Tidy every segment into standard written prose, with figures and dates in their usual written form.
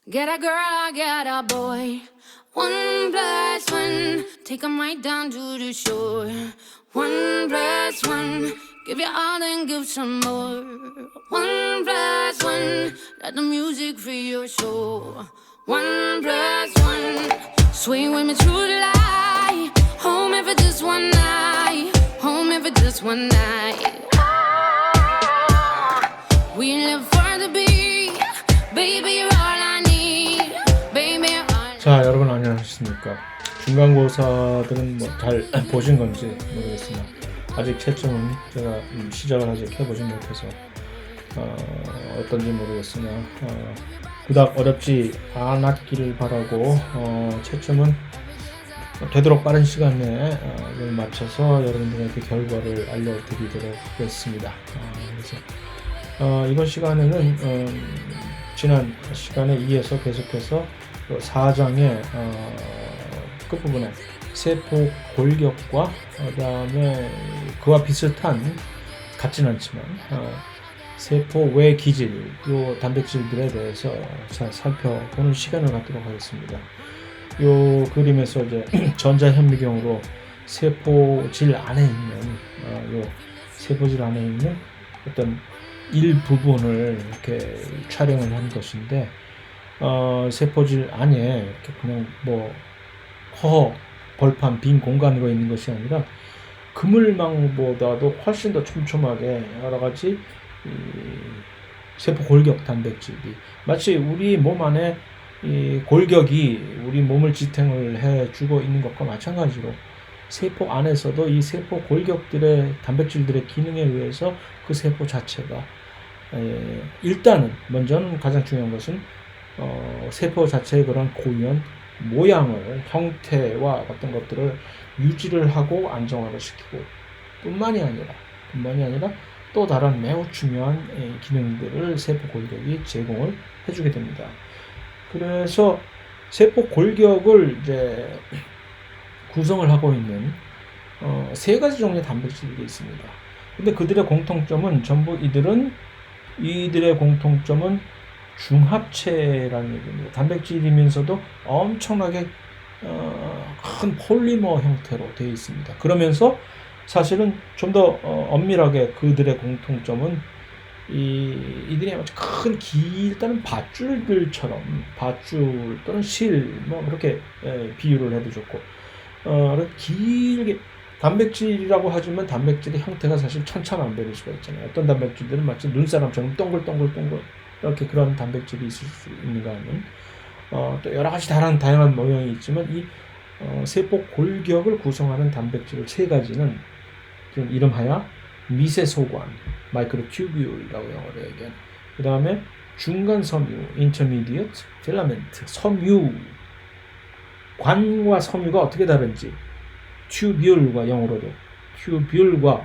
Get a girl, I get a boy. 1+1, take 'em right down to the shore. 1+1, give you all and give some more. 1+1, let the music free your soul. 1+1, swing with me through the light. Home if it's just one night. Home if it's just one night. We live for the beat, baby. You're all I need, baby. 자, 여러분 안녕하십니까? 중간고사들은 뭐 잘 보신 건지 모르겠으나 아직 채점은 제가 시작을 아직 해보진 못해서 어떤지 모르겠으나 그닥 어렵지 않았기를 바라고 채점은 되도록 빠른 시간 내에 맞춰서 여러분들에게 결과를 알려드리도록 하겠습니다. 그래서 이번 시간에는 지난 시간에 이어서 계속해서 4장의 끝부분에 세포 골격과 그다음에 그와 비슷한 같지는 않지만 세포 외 기질, 요 단백질들에 대해서 잘 살펴보는 시간을 갖도록 하겠습니다. 요 그림에서 이제 전자현미경으로 세포질 안에 있는 요 세포질 안에 있는 어떤 일부분을 이렇게 촬영을 한 것인데 세포질 안에 이렇게 그냥 뭐 벌판 빈 공간으로 있는 것이 아니라 그물망보다도 훨씬 더 촘촘하게 여러 가지 세포 골격 단백질이 마치 우리 몸 안에 이 골격이 우리 몸을 지탱을 해주고 있는 것과 마찬가지로 세포 안에서도 이 세포 골격들의 단백질들의 기능에 의해서 그 세포 자체가 일단은 먼저는 가장 중요한 것은 세포 자체의 그런 고유한 모양을, 형태와 어떤 것들을 유지를 하고 안정화를 시키고 뿐만이 아니라 또 다른 매우 중요한 기능들을 세포 골격이 제공을 해주게 됩니다. 그래서 세포 골격을 이제 구성을 하고 있는 세 가지 종류의 단백질이 있습니다. 근데 그들의 공통점은 전부 이들의 공통점은 중합체라는 얘기입니다. 단백질이면서도 엄청나게 큰 폴리머 형태로 되어 있습니다. 그러면서 사실은 좀 더 엄밀하게 그들의 공통점은 이들이 아주 큰 길다는 밧줄들처럼 밧줄 또는 실 뭐 그렇게 비유를 해도 좋고 길게 단백질이라고 하지만 단백질의 형태가 사실 천차만별일 수가 있잖아요. 어떤 단백질들은 마치 눈사람처럼 동글동글 이렇게 그런 단백질이 있을 수 있는가 하면 또 여러 가지 다양한 모양이 있지만 이 세포 골격을 구성하는 단백질 세 가지는 이름하여 미세소관, 마이크로튜뷸라고 영어로 얘기한 그 다음에 중간 섬유, intermediate filament, 섬유 관과 섬유가 어떻게 다른지 튜뷸과 영어로도 튜뷸과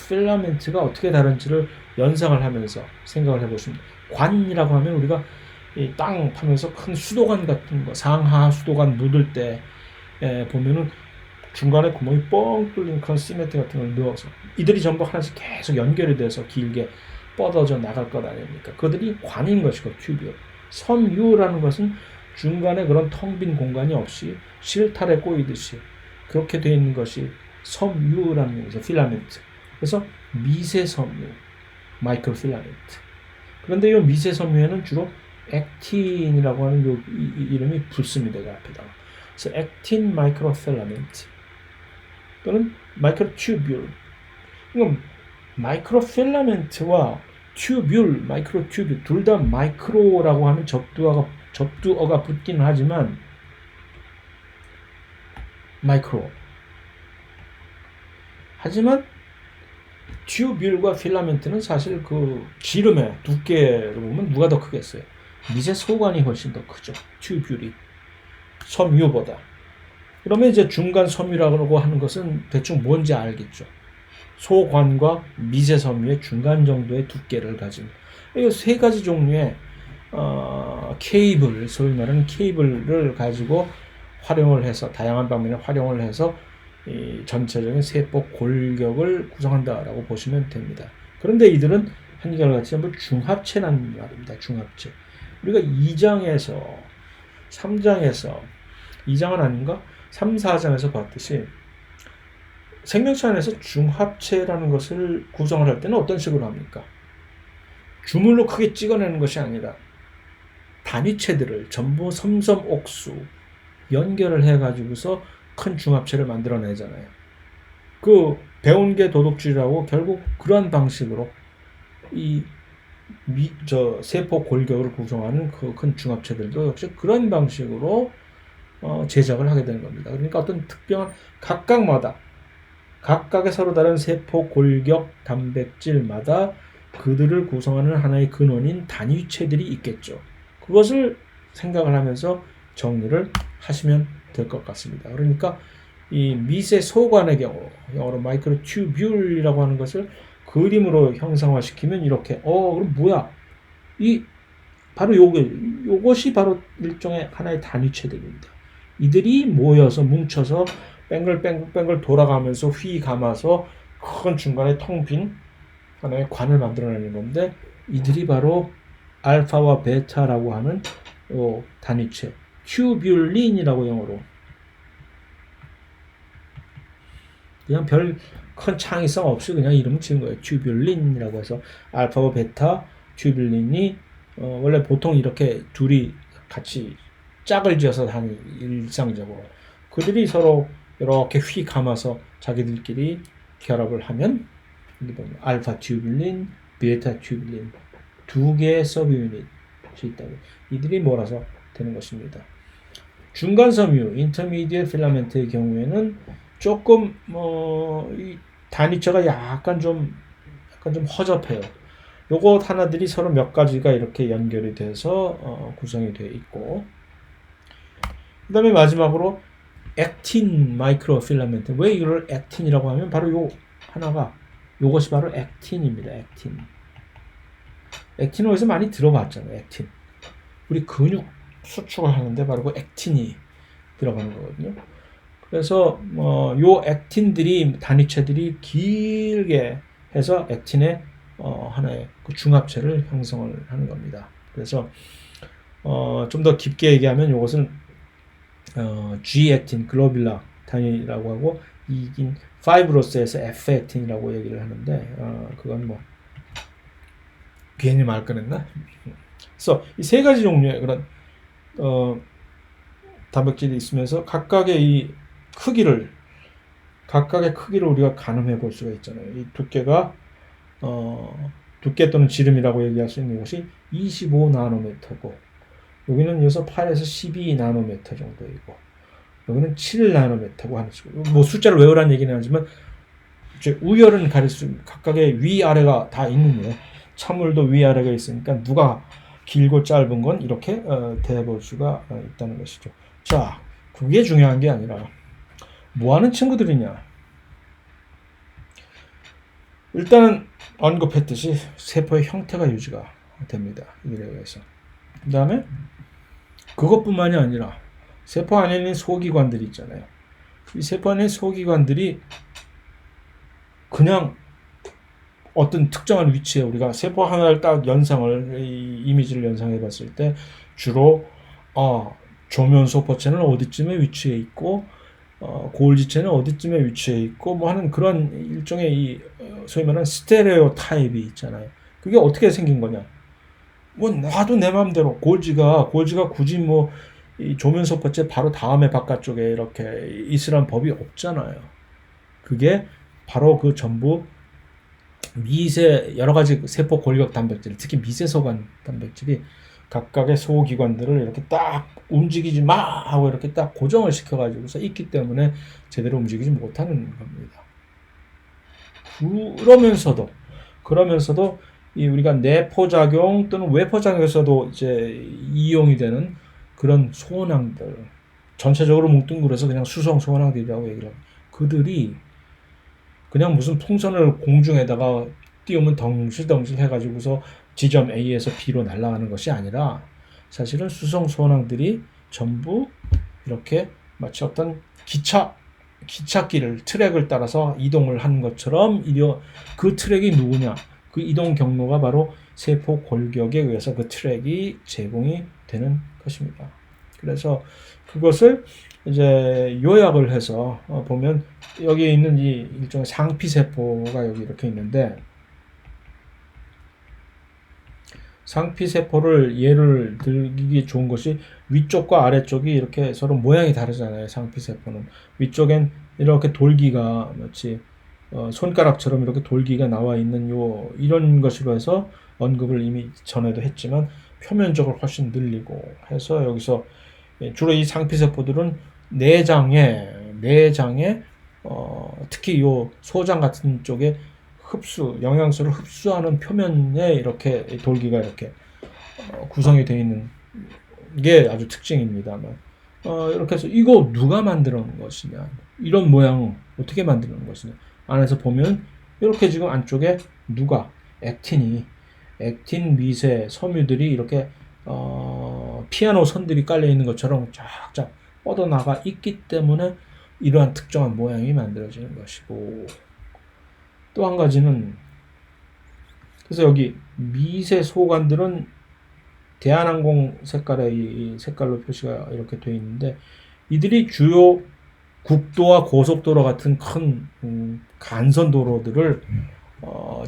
필라멘트가 어떻게 다른지를 연상을 하면서 생각을 해보시면 관이라고 하면 우리가 이 땅 파면서 큰 수도관 같은 거 상하 수도관 묻을 때 보면은 중간에 구멍이 뻥 뚫린 그런 시멘트 같은 걸 넣어서 이들이 전부 하나씩 계속 연결이 돼서 길게 뻗어져 나갈 것 아닙니까? 그들이 관인 것이고 튜뷸. 섬유라는 것은 중간에 그런 텅 빈 공간이 없이 실타래 꼬이듯이 그렇게 되어 있는 것이 섬유라는 얘기죠. 필라멘트. 그래서 미세섬유, 마이크로필라멘트. 그런데 이 미세섬유에는 주로 액틴이라고 하는 요 이름이 붙습니다. 그 앞에다가. 그래서 액틴 마이크로필라멘트 또는 마이크로튜뷸. 그럼 마이크로필라멘트와 튜뷸, 마이크로튜뷸 둘 다 마이크로라고 하면 접두어가 붙기는 하지만 마이크로. 하지만 튜뷸과 필라멘트는 사실 그 지름의 두께를 보면 누가 더 크겠어요? 미세소관이 훨씬 더 크죠. 튜뷸이 섬유보다. 그러면 이제 중간 섬유라고 하는 것은 대충 뭔지 알겠죠. 소관과 미세섬유의 중간 정도의 두께를 가진 이 세 가지 종류의 케이블, 소위 말하는 케이블을 가지고 활용을 해서 다양한 방면에 활용을 해서 이 전체적인 세포 골격을 구성한다라고 보시면 됩니다. 그런데 이들은 한결같이 전부 중합체라는 말입니다. 중합체. 우리가 2장에서 3장에서 2장은 아닌가? 3, 4장에서 봤듯이 생명체 안에서 중합체라는 것을 구성을 할 때는 어떤 식으로 합니까? 주물로 크게 찍어내는 것이 아니라 단위체들을 전부 섬섬옥수 연결을 해가지고서 큰 중합체를 만들어내잖아요. 그 배운 게 도덕주의라고 결국 그러한 방식으로 이 세포 골격을 구성하는 그 큰 중합체들도 역시 그런 방식으로 제작을 하게 되는 겁니다. 그러니까 어떤 특별한 각각의 서로 다른 세포 골격 단백질마다 그들을 구성하는 하나의 근원인 단위체들이 있겠죠. 그것을 생각을 하면서 정리를 하시면 될 것 같습니다. 그러니까 이 미세 소관의 경우, 영어로 마이크로튜뷸라고 하는 것을 그림으로 형상화시키면 이렇게 그럼 뭐야? 바로 요것이 바로 일종의 하나의 단위체들입니다. 이들이 모여서 뭉쳐서 뱅글뱅글 돌아가면서 휘 감아서 큰 중간에 텅 빈 하나의 관을 만들어내는 건데 이들이 바로 알파와 베타라고 하는 단위체, 튜뷸린이라고 영어로 그냥 별 큰 창의성 없이 그냥 이름을 지은 거예요. 튜뷸린이라고 해서 알파와 베타 튜뷸린이 원래 보통 이렇게 둘이 같이 짝을 지어서 다니 일상적으로 그들이 서로 이렇게 휘 감아서 자기들끼리 결합을 하면 알파 튜뷸린, 베타 튜뷸린 두 개의 서브 유닛이 있다고 이들이 몰아서 되는 것입니다. 중간 섬유 인터미디엇 필라멘트의 경우에는 조금 이 단위체가 약간 좀 허접해요. 요것 하나들이 서로 몇 가지가 이렇게 연결이 돼서 구성이 되어 있고 그 다음에 마지막으로 액틴 마이크로 필라멘트. 왜 이걸 액틴이라고 하면 바로 요 하나가 요것이 바로 액틴입니다. 액틴은 어디서 많이 들어봤잖아요. 액틴. 우리 근육 수축을 하는데 바로 그 액틴이 들어가는 거거든요. 그래서 요 액틴들이 단위체들이 길게 해서 액틴의 하나의 그 중합체를 형성을 하는 겁니다. 그래서 좀 더 깊게 얘기하면 이것은 G-액틴, 글로뷸라 단위라고 하고 이긴 파이브로스에서 F-액틴이라고 얘기를 하는데 그건 뭐 괜히 말 꺼냈나? 그래서 이 세 가지 종류의 그런 단백질이 있으면서 각각의 크기를 우리가 가늠해 볼 수가 있잖아요. 이 두께가 두께 또는 지름이라고 얘기할 수 있는 것이 25나노미터고 여기는 여기서 8에서 12나노미터 정도이고 여기는 7나노미터고 하는 식으로 뭐 숫자를 외우라는 얘기는 하지만 이제 우열은 가릴 수 각각의 위아래가 다 있는 거예요. 찬물도 위아래가 있으니까 누가 길고 짧은 건 이렇게 대볼 수가 있다는 것이죠. 자, 그게 중요한 게 아니라 뭐 하는 친구들이냐? 일단은 언급했듯이 세포의 형태가 유지가 됩니다. 이에 의해서. 그 다음에 그것뿐만이 아니라 세포 안에 있는 소기관들이 있잖아요. 이 세포 안에 있는 소기관들이 그냥 어떤 특정한 위치에 우리가 세포 하나를 딱 이미지를 연상해 봤을 때 주로 조면소포체는 어디쯤에 위치해 있고 골지체는 어디쯤에 위치해 있고 뭐 하는 그런 일종의 이 소위 말하는 스테레오 타입이 있잖아요. 그게 어떻게 생긴 거냐? 뭐 나도 내 마음대로 골지가 굳이 뭐 이 조면소포체 바로 다음에 바깥쪽에 이렇게 있으란 법이 없잖아요. 그게 바로 그 전부 여러 가지 세포 골격 단백질, 특히 미세소관 단백질이 각각의 소기관들을 이렇게 딱 움직이지 마 하고 이렇게 딱 고정을 시켜가지고서 있기 때문에 제대로 움직이지 못하는 겁니다. 그러면서도 이 우리가 내포작용 또는 외포작용에서도 이제 이용이 되는 그런 소원항들, 전체적으로 뭉뚱그려서 그냥 수성 소원항들이라고 얘기를 합니다. 그들이 그냥 무슨 풍선을 공중에다가 띄우면 덩실덩실 해가지고서 지점 A에서 B로 날아가는 것이 아니라 사실은 수성 소원항들이 전부 이렇게 마치 어떤 기찻길을 트랙을 따라서 이동을 하는 것처럼 그 트랙이 누구냐? 그 이동 경로가 바로 세포 골격에 의해서 그 트랙이 제공이 되는 것입니다. 그래서 그것을 이제 요약을 해서 보면 여기에 있는 이 일종의 상피세포가 여기 이렇게 있는데, 상피세포를 예를 들기 좋은 것이 위쪽과 아래쪽이 이렇게 서로 모양이 다르잖아요. 상피세포는 위쪽엔 이렇게 돌기가 마치 손가락처럼 이렇게 돌기가 나와 있는 이런 것으로 해서 언급을 이미 전에도 했지만 표면적으로 훨씬 늘리고 해서 여기서 주로 이 상피세포들은 내장에 특히 요 소장 같은 쪽에 영양소를 흡수하는 표면에 이렇게 돌기가 이렇게 구성이 되어 있는 게 아주 특징입니다만, 이렇게 해서 이거 누가 만들어 놓은 것이냐, 이런 모양 어떻게 만들어 놓은 것이냐, 안에서 보면 이렇게 지금 안쪽에 액틴 미세 섬유들이 이렇게 피아노 선들이 깔려 있는 것처럼 쫙쫙 뻗어나가 있기 때문에 이러한 특정한 모양이 만들어지는 것이고, 또 한 가지는, 그래서 여기 미세 소관들은 대한항공 색깔의 이 색깔로 표시가 이렇게 되어 있는데, 이들이 주요 국도와 고속도로 같은 큰 간선도로들을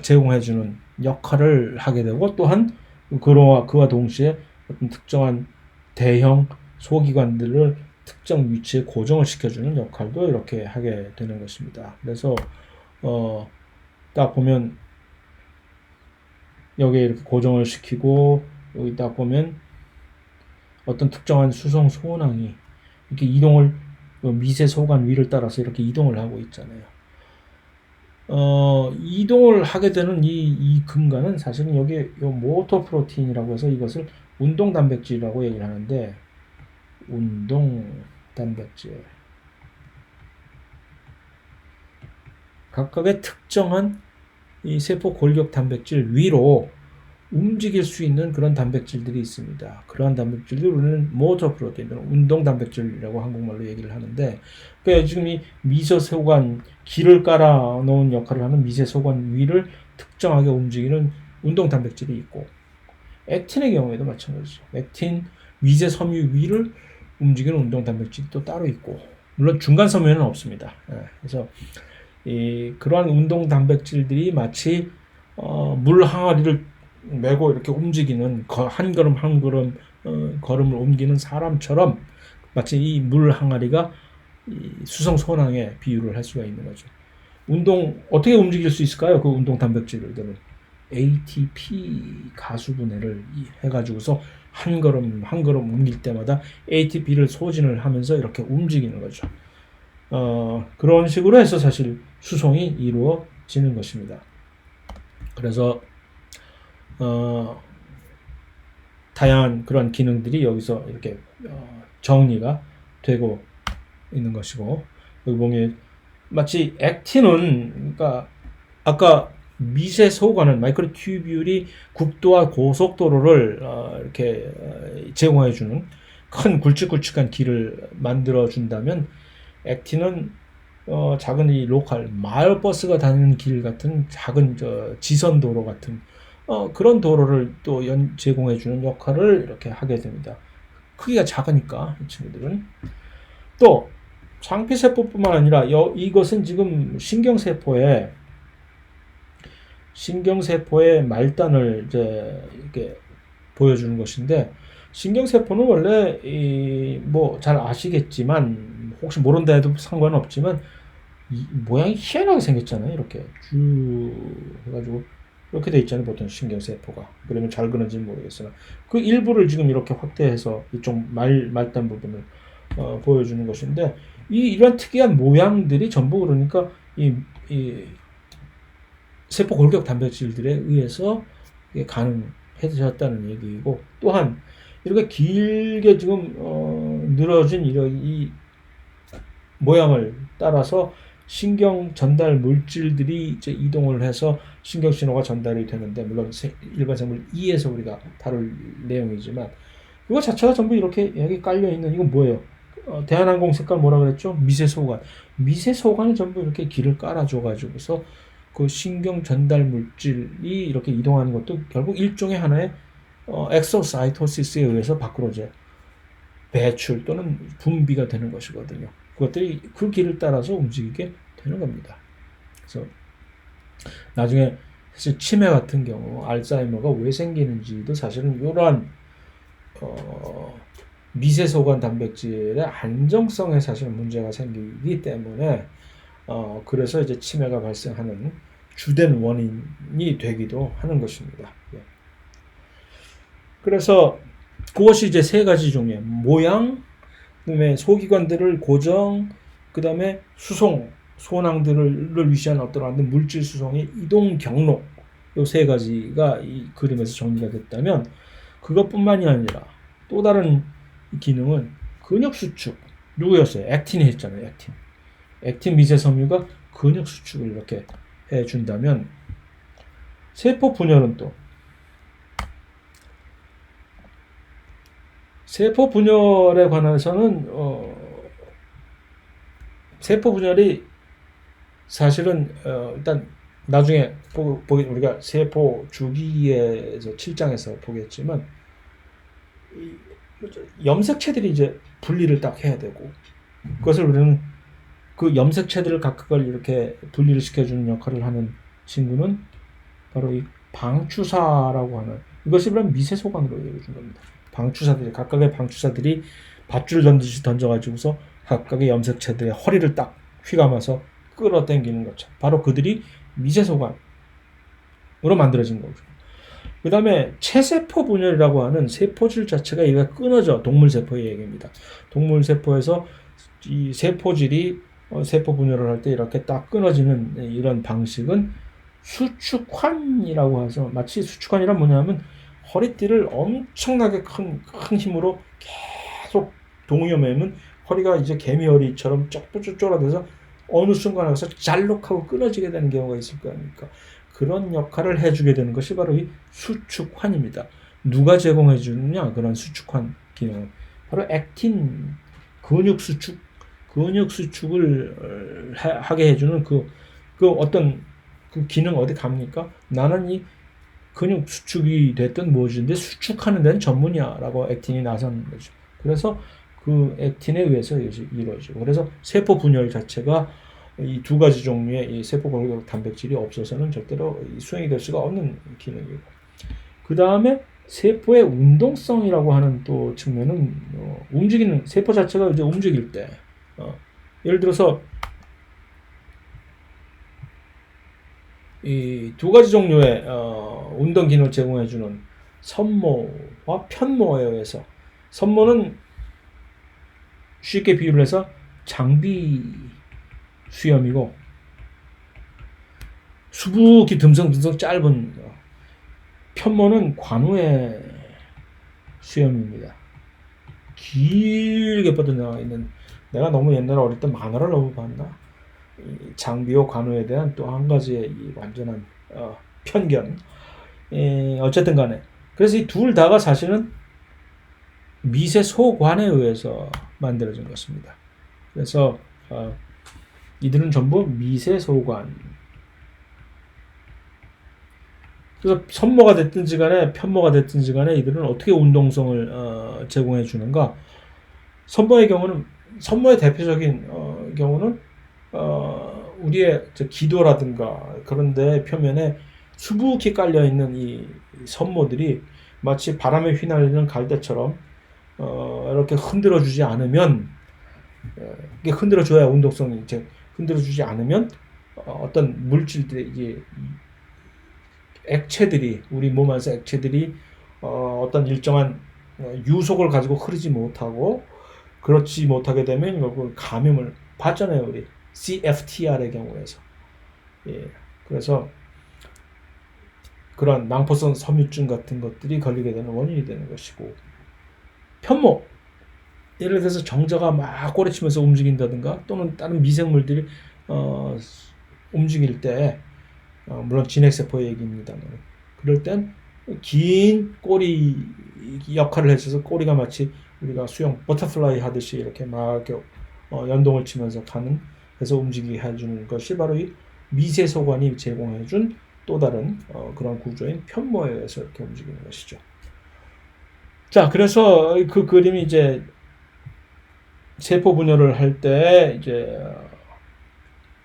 제공해주는 역할을 하게 되고, 또한 그와 동시에 어떤 특정한 대형 소기관들을 특정 위치에 고정을 시켜주는 역할도 이렇게 하게 되는 것입니다. 그래서 딱 보면 여기에 이렇게 고정을 시키고, 여기 딱 보면 어떤 특정한 수성 소원항이 이렇게 이동을 미세 소관 위를 따라서 이렇게 이동을 하고 있잖아요. 이동을 하게 되는 이 근간은 사실은 여기 요 모터 프로틴이라고 해서 이것을 운동 단백질이라고 얘기를 하는데, 운동 단백질 각각의 특정한 이 세포 골격 단백질 위로 움직일 수 있는 그런 단백질들이 있습니다. 그러한 단백질들 우리는 모터 프로테인, 운동 단백질이라고 한국말로 얘기를 하는데, 그러니까 지금 이 미세소관 길을 깔아 놓은 역할을 하는 미세소관 위를 특정하게 움직이는 운동 단백질이 있고, 액틴의 경우에도 마찬가지죠. 액틴 미세 섬유 위를 움직이는 운동 단백질이 또 따로 있고, 물론 중간 섬유는 없습니다. 그래서 그러한 운동 단백질들이 마치 물 항아리를 메고 이렇게 움직이는 한 걸음 한 걸음 걸음을 옮기는 사람처럼 마치 이 물 항아리가 수성 소낭에 비유를 할 수가 있는 거죠. 운동 어떻게 움직일 수 있을까요? 그 운동 단백질들은 ATP 가수분해를 해가지고서 한 걸음 한 걸음 옮길 때마다 ATP를 소진을 하면서 이렇게 움직이는 거죠. 그런 식으로 해서 사실 수송이 이루어지는 것입니다. 그래서 다양한 그런 기능들이 여기서 이렇게 정리가 되고 있는 것이고, 여기 보면 마치 액틴은, 그러니까 아까 미세 소관은 마이크로튜뷸리 국도와 고속도로를 이렇게 제공해주는 큰 굵직굵직한 길을 만들어준다면, 액틴은 작은 이 로컬 마을버스가 다니는 길 같은 작은 지선도로 같은 그런 도로를 또 제공해주는 역할을 이렇게 하게 됩니다. 크기가 작으니까 이 친구들은. 또 상피세포뿐만 아니라 이것은 지금 신경세포의 말단을 이제 이렇게 보여주는 것인데, 신경세포는 원래 뭐 잘 아시겠지만, 혹시 모른다 해도 상관없지만, 모양이 희한하게 생겼잖아요. 이렇게 쭉 해가지고 이렇게 돼 있잖아요. 보통 신경세포가. 그러면 잘 그런지는 모르겠으나 그 일부를 지금 이렇게 확대해서 이쪽 말단 부분을 보여주는 것인데, 이런 특이한 모양들이 전부 그러니까 이 세포 골격 단백질들에 의해서 가능해졌다는 얘기이고, 또한 이렇게 길게 지금 늘어진 이 모양을 따라서 신경 전달 물질들이 이제 이동을 해서 신경 신호가 전달이 되는데, 물론 일반 생물 2에서 우리가 다룰 내용이지만, 이거 자체가 전부 이렇게 여기 깔려 있는, 이건 뭐예요? 대한항공 색깔 뭐라 그랬죠? 미세소관. 미세소관이 전부 이렇게 길을 깔아줘 가지고서 그 신경 전달 물질이 이렇게 이동하는 것도 결국 일종의 하나의 엑소사이토시스에 의해서 밖으로 이제 배출 또는 분비가 되는 것이거든요. 그것들이 그 길을 따라서 움직이게 되는 겁니다. 그래서 나중에 사실 치매 같은 경우 알츠하이머가 왜 생기는지도 사실은 이러한 미세소관 단백질의 안정성에 사실 문제가 생기기 때문에 그래서 이제 치매가 발생하는 주된 원인이 되기도 하는 것입니다. 예. 그래서 그것이 이제 세 가지 종류의 모양, 그다음에 소기관들을 고정, 그다음에 수송, 소낭들을 위시한 어떤 물질 수송의 이동 경로, 이 세 가지가 이 그림에서 정리가 됐다면 그것뿐만이 아니라 또 다른 기능은 근육 수축, 누구였어요? 액틴이 했잖아요. 액틴 미세 섬유가 근육 수축을 이렇게 해준다면 세포 분열은 또 세포 분열에 관해서는 세포 분열이 사실은 일단 나중에 우리가 세포 주기에서 7장에서 보겠지만 염색체들이 이제 분리를 딱 해야 되고 그것을 우리는 그 염색체들을 각각을 이렇게 분리를 시켜주는 역할을 하는 친구는 바로 이 방추사라고 하는 이것이 그럼 미세소관으로 얘기해 준 겁니다. 방추사들이 각각의 방추사들이 밧줄 던지듯이 던져가지고서 각각의 염색체들의 허리를 딱 휘감아서 끌어당기는 것처럼 바로 그들이 미세소관으로 만들어진 거죠. 그 다음에 체세포 분열이라고 하는 세포질 자체가 얘가 끊어져 동물세포의 얘기입니다. 동물세포에서 이 세포질이 세포 분열을 할 때 이렇게 딱 끊어지는 이런 방식은 수축환이라고 해서 마치 수축환이란 뭐냐면 허리띠를 엄청나게 큰 힘으로 계속 동요매면 허리가 이제 개미허리처럼 쪼쪼쪼라돼서 어느 순간 와서 잘록하고 끊어지게 되는 경우가 있을 거 아닙니까? 그런 역할을 해주게 되는 것이 바로 이 수축환입니다. 누가 제공해 주느냐? 그런 수축환 기능은 바로 액틴 근육 수축을 하게 해주는 그 어떤 그 기능 어디 갑니까? 나는 이 근육 수축이 됐든 뭐든지 수축하는 데는 전문이야라고 액틴이 나선 거죠. 그래서 그 액틴에 의해서 이루어지고 그래서 세포 분열 자체가 이 두 가지 종류의 이 세포 골격 단백질이 없어서는 절대로 수행이 될 수가 없는 기능이고 그 다음에 세포의 운동성이라고 하는 또 측면은 움직이는 세포 자체가 이제 움직일 때 예를 들어서 이 두 가지 종류의 운동 기능을 제공해주는 선모와 편모에 의해서 선모는 쉽게 비유를 해서 장비 수염이고 수북이 듬성듬성 짧은 편모는 관우의 수염입니다. 길게 뻗어나가 있는 내가 너무 옛날에 어릴 때 만화를 너무 봤나? 이 장비와 관우에 대한 또 한 가지의 이 완전한 편견. 어쨌든 간에 그래서 이 둘 다가 사실은 미세소관에 의해서 만들어진 것입니다. 그래서 이들은 전부 미세소관. 그래서 선모가 됐든지 간에 편모가 됐든지 간에 이들은 어떻게 운동성을 제공해 주는가? 선모의 대표적인 경우는 우리의 기도라든가 그런데 표면에 수북히 깔려 있는 이 선모들이 마치 바람에 휘날리는 갈대처럼 이렇게 흔들어 주지 않으면 이게 흔들어 줘야 운동성이 이제 흔들어 주지 않으면 어떤 물질들이 이게 액체들이 우리 몸 안에서 액체들이 어떤 일정한 유속을 가지고 흐르지 못하고 그렇지 못하게 되면 결국 감염을 받잖아요. 우리 CFTR의 경우에서 그래서 그런 낭포성 섬유증 같은 것들이 걸리게 되는 원인이 되는 것이고 편모 예를 들어서 정자가 막 꼬리치면서 움직인다든가 또는 다른 미생물들이 움직일 때 물론 진핵세포의 얘기입니다만 그럴 땐 긴 꼬리 역할을 해줘서 꼬리가 마치 우리가 수영 버터플라이 하듯이 이렇게 막 연동을 치면서 가는 그래서 움직이게 해주는 것이 바로 이 미세소관이 제공해준 또 다른 그런 구조인 편모에 의해서 이렇게 움직이는 것이죠. 자, 그래서 그 그림이 이제 세포 분열을 할 때 이제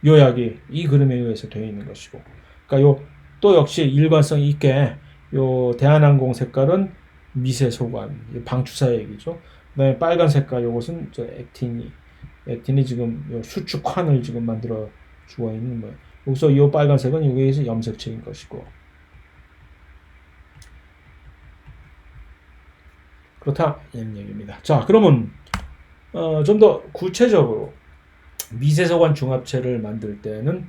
요약이 이 그림에 의해서 되어 있는 것이고, 그러니까 요 또 역시 일관성 있게 요 대한항공 색깔은 미세소관, 방추사 얘기죠. 그다음에 빨간 색깔 요것은 액틴이 지금 요 수축환을 지금 만들어 주고 있는 거예요. 여기서 이 빨간색은 여기에서 염색체인 것이고, 그렇다 이런 얘기입니다. 자, 그러면 좀 더 구체적으로 미세소관 중합체를 만들 때는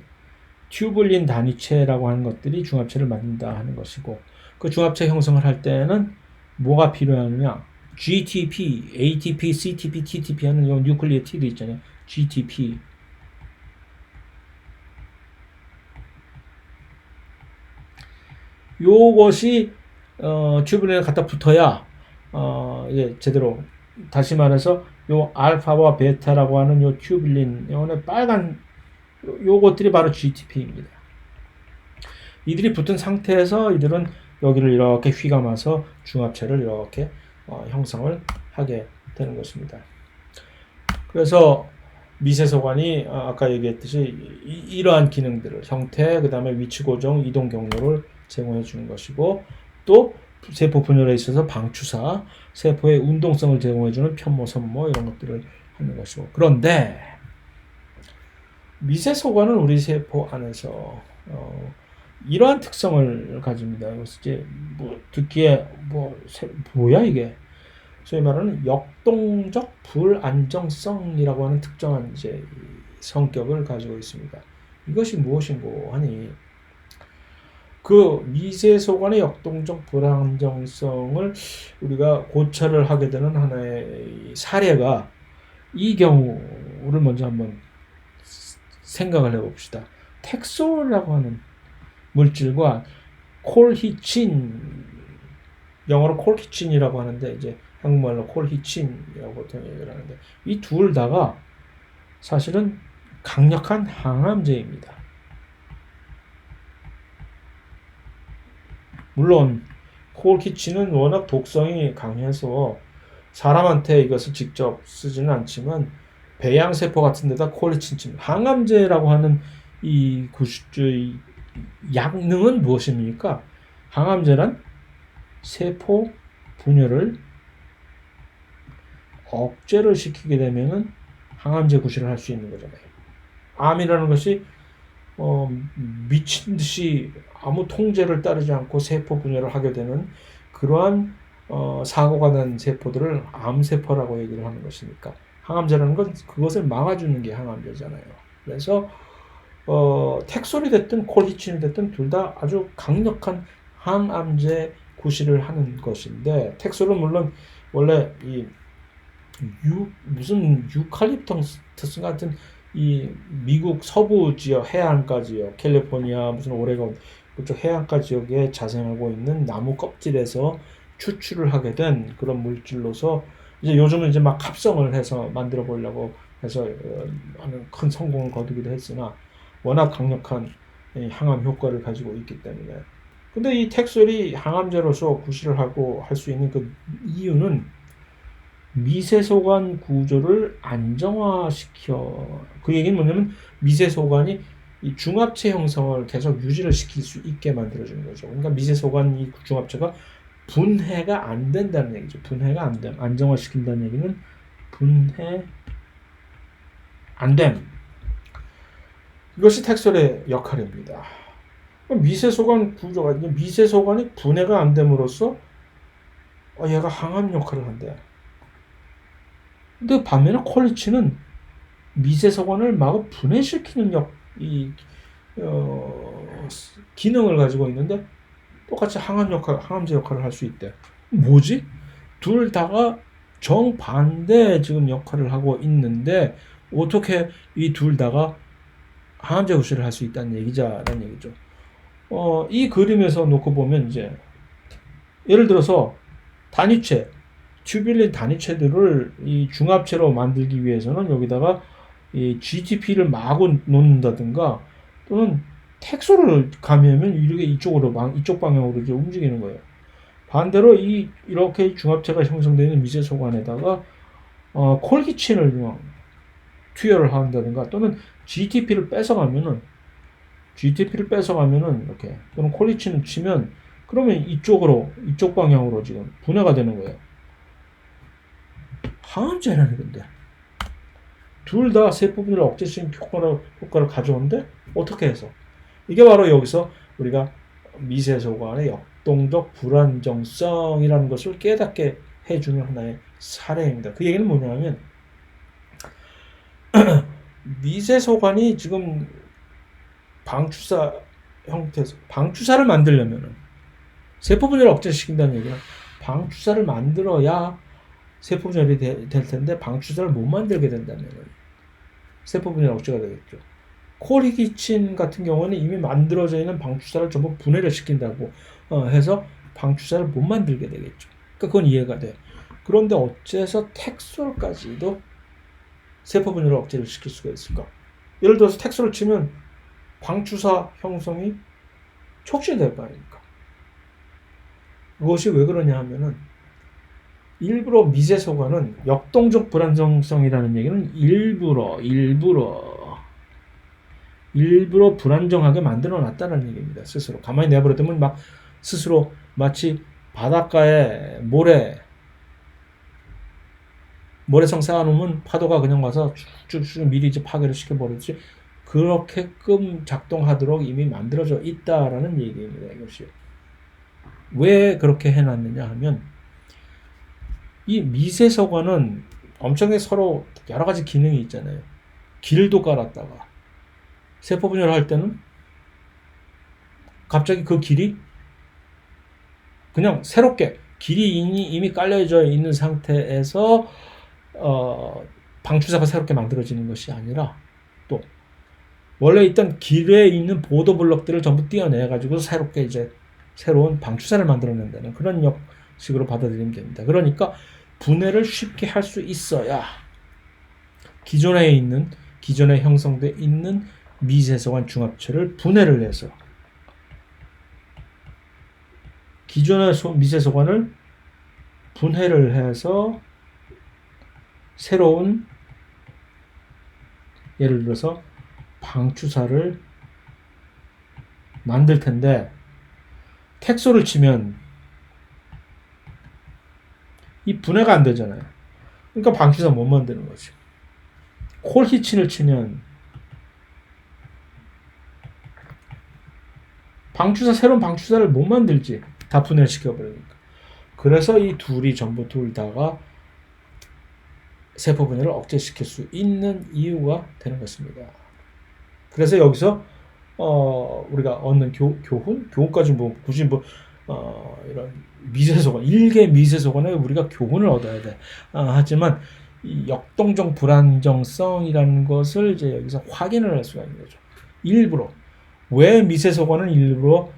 튜블린 단위체라고 하는 것들이 중합체를 만든다 하는 것이고, 그 중합체 형성을 할 때는 뭐가 필요하느냐? GTP, ATP, CTP, TTP 하는 요 뉴클리오티드 있잖아요. GTP. 요것이 튜블린에 갖다 붙어야 예, 제대로, 다시 말해서 요 알파와 베타라고 하는 요 튜블린, 요네 빨간 요것들이 바로 GTP입니다. 이들이 붙은 상태에서 이들은 여기를 이렇게 휘감아서 중합체를 이렇게 형성을 하게 되는 것입니다. 그래서 미세소관이 아까 얘기했듯이 이러한 기능들을, 형태, 그 다음에 위치 고정, 이동 경로를 제공해 주는 것이고, 또 세포 분열에 있어서 방추사, 세포의 운동성을 제공해 주는 편모, 선모 이런 것들을 하는 것이고, 그런데 미세소관은 우리 세포 안에서 이러한 특성을 가집니다. 그래서 이제 뭐 듣기에 뭐야 이게, 소위 말하는 역동적 불안정성이라고 하는 특정한 이제 성격을 가지고 있습니다. 이것이 무엇인고 하니, 그 미세소관의 역동적 불안정성을 우리가 고찰을 하게 되는 하나의 사례가, 이 경우를 먼저 한번 생각을 해봅시다. 텍솔이라고 하는 물질과 콜히친, 영어로 콜히친이라고 하는데 이제 한국말로 콜히친이라고 보통 얘기를 하는데, 이 둘 다가 사실은 강력한 항암제입니다. 물론 콜히친은 워낙 독성이 강해서 사람한테 이것을 직접 쓰지는 않지만 배양세포 같은 데다 콜히친, 항암제라고 하는 이 약능은 무엇입니까? 항암제란 세포 분열을 억제를 시키게 되면은 항암제 구실을 할 수 있는 거잖아요. 암이라는 것이 미친 듯이 아무 통제를 따르지 않고 세포 분열을 하게 되는 그러한 사고가 난 세포들을 암세포라고 얘기를 하는 것이니까, 항암제라는 건 그것을 막아주는 게 항암제잖아요. 그래서 텍솔이 됐든 콜히친이 됐든 둘 다 아주 강력한 항암제 구실을 하는 것인데, 텍솔은 물론 원래 이 무슨 유칼립터스 같은 이 미국 서부 지역, 해안가 지역, 캘리포니아, 무슨 오레곤 그쪽 해안가 지역에 자생하고 있는 나무 껍질에서 추출을 하게 된 그런 물질로서, 이제 요즘은 이제 막 합성을 해서 만들어 보려고 해서 하는 큰 성공을 거두기도 했으나, 워낙 강력한 항암 효과를 가지고 있기 때문에. 근데 이 텍솔이 항암제로서 구실을 하고 할 수 있는 그 이유는 미세소관 구조를 안정화시켜. 그 얘기는 뭐냐면 미세소관이 이 중합체 형성을 계속 유지를 시킬 수 있게 만들어주는 거죠. 그러니까 미세소관 이 중합체가 분해가 안 된다는 얘기죠. 분해가 안 됨. 안정화시킨다는 얘기는 분해 안 됨. 이것이 텍솔의 역할입니다. 미세소관 구조가, 미세소관이 분해가 안 됨으로써 얘가 항암 역할을 한대. 근데 반면에 콜히친은 미세소관을 마구 분해시키는 기능을 가지고 있는데 똑같이 항암제 역할을 할 수 있대. 뭐지? 둘 다가 정반대 지금 역할을 하고 있는데 어떻게 이 둘 다가 항암제 구실을 할 수 있다는 얘기자라는 얘기죠. 이 그림에서 놓고 보면 이제 예를 들어서 단위체, 튜뷸린 단위체들을 이 중합체로 만들기 위해서는 여기다가 이 GTP를 마구 놓는다든가, 또는 텍소를 가미하면 이렇게 이쪽 방향으로 이제 움직이는 거예요. 반대로 이렇게 중합체가 형성되는 미세소관에다가 콜기친을 투여를 한다든가 또는 GTP를 뺏어가면은 이렇게 또는 콜기친을 치면 그러면 이쪽 방향으로 지금 분해가 되는 거예요. 항암제라는 건데 둘 다 세포분해를 억제시키는 효과를 가져오는데 어떻게 해서 이게 바로 여기서 우리가 미세소관의 역동적 불안정성이라는 것을 깨닫게 해주는 하나의 사례입니다. 그 얘기는 뭐냐면 미세소관이 지금 방추사 형태에서 방추사를 만들려면은 세포분해를 억제시킨다는 얘기는 방추사를 만들어야 세포분열이 될 텐데 방추사를 못 만들게 된다면 세포분열 억제가 되겠죠. 콜기친 같은 경우는 이미 만들어져 있는 방추사를 전부 분해를 시킨다고 해서 방추사를 못 만들게 되겠죠. 그러니까 그건 이해가 돼. 그런데 어째서 텍솔까지도 세포분열을 억제를 시킬 수가 있을까? 예를 들어서 텍솔을 치면 방추사 형성이 촉진될 거 아닙니까? 그것이 왜 그러냐 하면은 일부러 미세소관은 역동적 불안정성이라는 얘기는 일부러 불안정하게 만들어 놨다는 얘기입니다. 스스로 가만히 내버려두면 막 스스로 마치 바닷가에 모래성 쌓아놓으면 파도가 그냥 와서 쭉쭉쭉 미리 이제 파괴를 시켜버리지 그렇게끔 작동하도록 이미 만들어져 있다라는 얘기입니다. 이것이 왜 그렇게 해놨느냐 하면 이 미세소관은 엄청나게 서로 여러 가지 기능이 있잖아요. 길도 깔았다가 세포분열을 할 때는 갑자기 그 길이 그냥 새롭게 길이 이미 깔려져 있는 상태에서 방추사가 새롭게 만들어지는 것이 아니라 또 원래 있던 길에 있는 보도 블럭들을 전부 떼어내 가지고 새롭게 이제 새로운 방추사를 만들어낸다는 그런 식으로 받아들이면 됩니다. 그러니까 분해를 쉽게 할 수 있어야 기존에 형성돼 있는 미세소관 중합체를 분해를 해서 기존의 미세소관을 분해를 해서 새로운 예를 들어서 방추사를 만들 텐데 텍소를 치면 이 분해가 안 되잖아요. 그러니까 방추사 못 만드는 거죠. 콜히친을 치면 새로운 방추사를 못 만들지. 다 분해시켜버리니까. 그래서 이 둘 다가 세포 분해를 억제시킬 수 있는 이유가 되는 것입니다. 그래서 여기서 우리가 얻는 교훈까지 굳이 이런 미세소관, 일개 미세소관에 우리가 교훈을 얻어야 돼. 하지만 이 역동적 불안정성이라는 것을 이제 여기서 확인을 할 수가 있는 거죠. 왜 미세소관은 일부러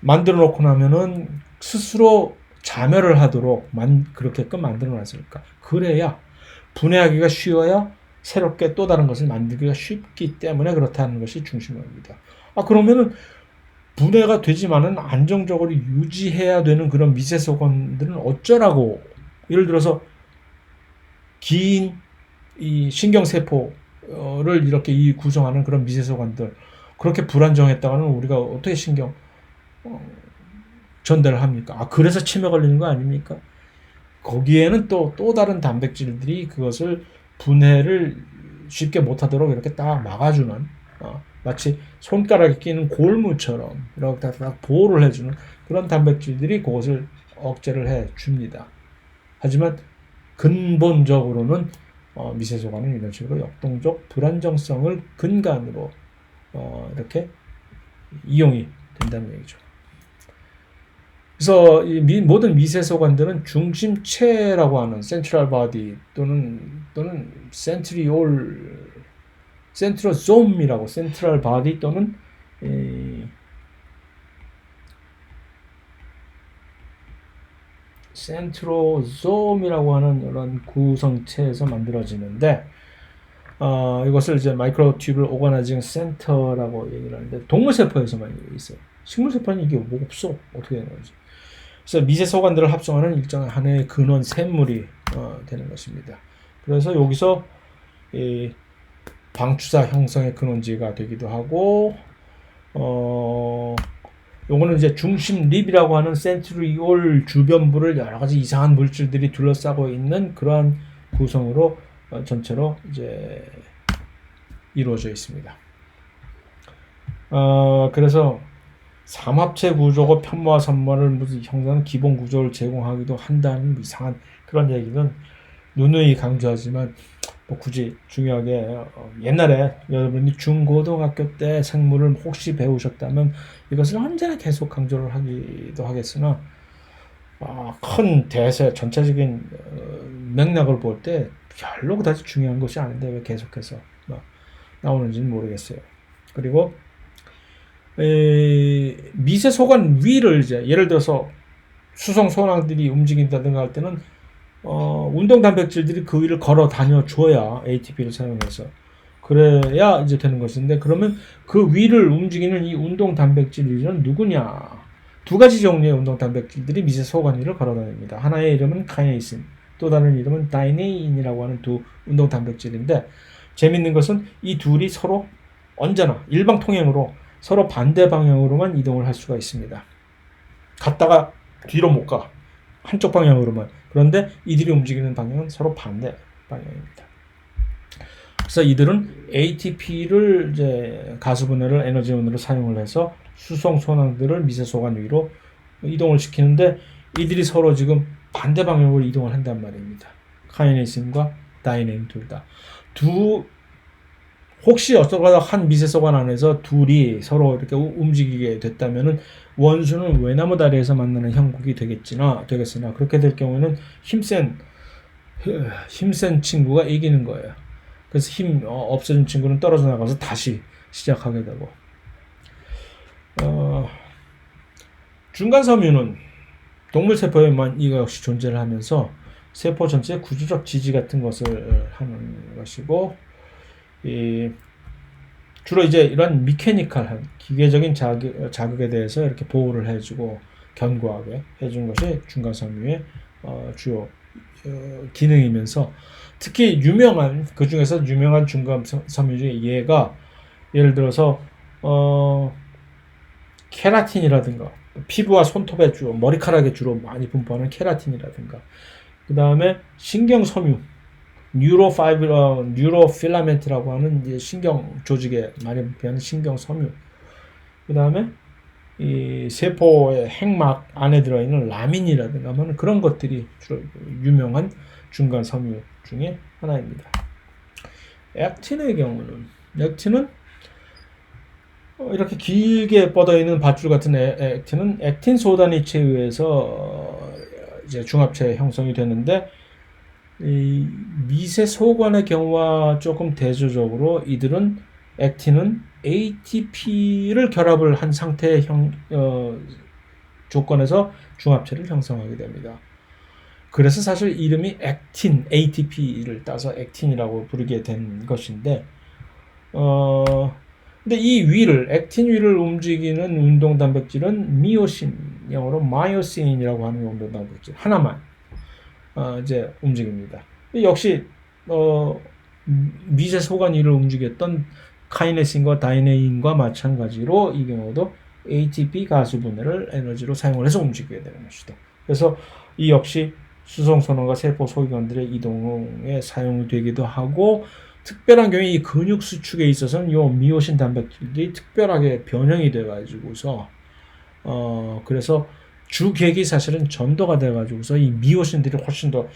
만들어 놓고 나면은 스스로 자멸을 하도록 그렇게끔 만들어 놨을까? 그래야 분해하기가 쉬워야 새롭게 또 다른 것을 만들기가 쉽기 때문에 그렇다는 것이 중심입니다. 그러면은 분해가 되지만은 안정적으로 유지해야 되는 그런 미세소관들은 어쩌라고? 예를 들어서 긴 이 신경세포를 이렇게 구성하는 그런 미세소관들 그렇게 불안정했다가는 우리가 어떻게 신경 전달을 합니까? 그래서 치매 걸리는 거 아닙니까? 거기에는 또 다른 단백질들이 그것을 분해를 쉽게 못하도록 이렇게 딱 막아주는 마치 손가락에 끼는 골무처럼 이렇게 딱 보호를 해주는 그런 단백질들이 그것을 억제를 해줍니다. 하지만 근본적으로는 미세소관은 이런 식으로 역동적 불안정성을 근간으로 이렇게 이용이 된다는 얘기죠. 그래서 이 모든 미세소관들은 중심체라고 하는 센트럴 바디 또는 센트로솜이라고 센트럴 바디 또는 센트로솜이라고 하는 이런 구성체에서 만들어지는데 이것을 이제 마이크로튜블 오거나이징 센터라고 얘기를 하는데 동물세포에서만 있어요. 식물세포는 이게 뭐 없어. 어떻게 되는 거지? 그래서 미세소관들을 합성하는 일정한 하나의 근원 샘물이 되는 것입니다. 그래서 여기서 이 방추사 형성의 근원지가 되기도 하고 요거는 이제 중심 립이라고 하는 센트리올 주변부를 여러 가지 이상한 물질들이 둘러싸고 있는 그러한 구성으로 전체로 이제 이루어져 있습니다. 그래서 삼합체 구조고 편모와 산모를 무슨 형성하는 기본 구조를 제공하기도 한다는 이상한 그런 얘기는 누누이 강조하지만 뭐 굳이 중요하게 옛날에 여러분이 중고등학교 때 생물을 혹시 배우셨다면 이것을 언제나 계속 강조를 하기도 하겠으나 큰 대세 전체적인 맥락을 볼 때 별로 그다지 중요한 것이 아닌데 왜 계속해서 나오는지는 모르겠어요. 그리고 미세 소관 위를 이제 예를 들어서 수성 소낭들이 움직인다든가 할 때는 운동 단백질들이 그 위를 걸어 다녀 줘야 ATP를 사용해서 그래야 이제 되는 것인데 그러면 그 위를 움직이는 이 운동 단백질은 누구냐? 두 가지 종류의 운동 단백질들이 미세 소관 위를 걸어 다닙니다. 하나의 이름은 카이네이신, 또 다른 이름은 다이네인이라고 하는 두 운동 단백질인데 재밌는 것은 이 둘이 서로 언제나 일방통행으로 서로 반대 방향으로만 이동을 할 수가 있습니다. 갔다가 뒤로 못 가. 한쪽 방향으로만. 그런데 이들이 움직이는 방향은 서로 반대 방향입니다. 그래서 이들은 ATP를 이제 가수분해를 에너지원으로 사용을 해서 수성 소낭들을 미세소관 위로 이동을 시키는데 이들이 서로 지금 반대 방향으로 이동을 한단 말입니다. 카이네이신과 다이네인 둘 다. 혹시 어쩌다가 한 미세소관 안에서 둘이 서로 이렇게 움직이게 됐다면은 원수는 외나무 다리에서 만나는 형국이 되겠으나 그렇게 될 경우에는 힘센 친구가 이기는 거예요. 그래서 힘 없어진 친구는 떨어져 나가서 다시 시작하게 되고 중간섬유는 동물 세포에만 이거 역시 존재를 하면서 세포 전체의 구조적 지지 같은 것을 하는 것이고 주로 이제 이런 미케니컬한 기계적인 자극에 대해서 이렇게 보호를 해주고 견고하게 해주는 것이 중간섬유의 주요 기능이면서 특히 그 중에서 유명한 중간섬유 중에 얘가 예를 들어서 케라틴이라든가 피부와 손톱에 주로 머리카락에 주로 많이 분포하는 케라틴이라든가 그 다음에 신경섬유 뉴로필라멘트라고 하는 이제 신경 조직에 많이 분포하는 신경섬유. 그 다음에 이 세포의 핵막 안에 들어있는 라민이라든가 하는 그런 것들이 주로 유명한 중간 섬유 중에 하나입니다. 액틴의 경우는 액틴은 이렇게 길게 뻗어 있는 밧줄 같은 액틴은 액틴 소단이체에 의해서 이제 중합체 형성이 되는데 이 미세 소관의 경우와 조금 대조적으로 이들은 액틴은 ATP를 결합을 한 상태의 조건에서 중합체를 형성하게 됩니다. 그래서 사실 이름이 액틴, ATP를 따서 액틴이라고 부르게 된 것인데 근데 이 액틴 위를 움직이는 운동 단백질은 미오신, 영어로 마이오신이라고 하는 운동 단백질 하나만 이제 움직입니다. 역시 미세 소관 위를 움직였던 카이네신과 다이네인과 마찬가지로 이 경우도 ATP 가수 분해를 에너지로 사용을 해서 움직이게 되는 것이다. 그래서 이 역시 수성선원과 세포 소기관들의 이동에 사용되기도 하고 특별한 경우에 이 근육 수축에 있어서는 이 미오신 단백질이 특별하게 변형이 돼 가지고서 그래서 주객이 사실은 전도가 돼 가지고서 이 미오신들이 훨씬 더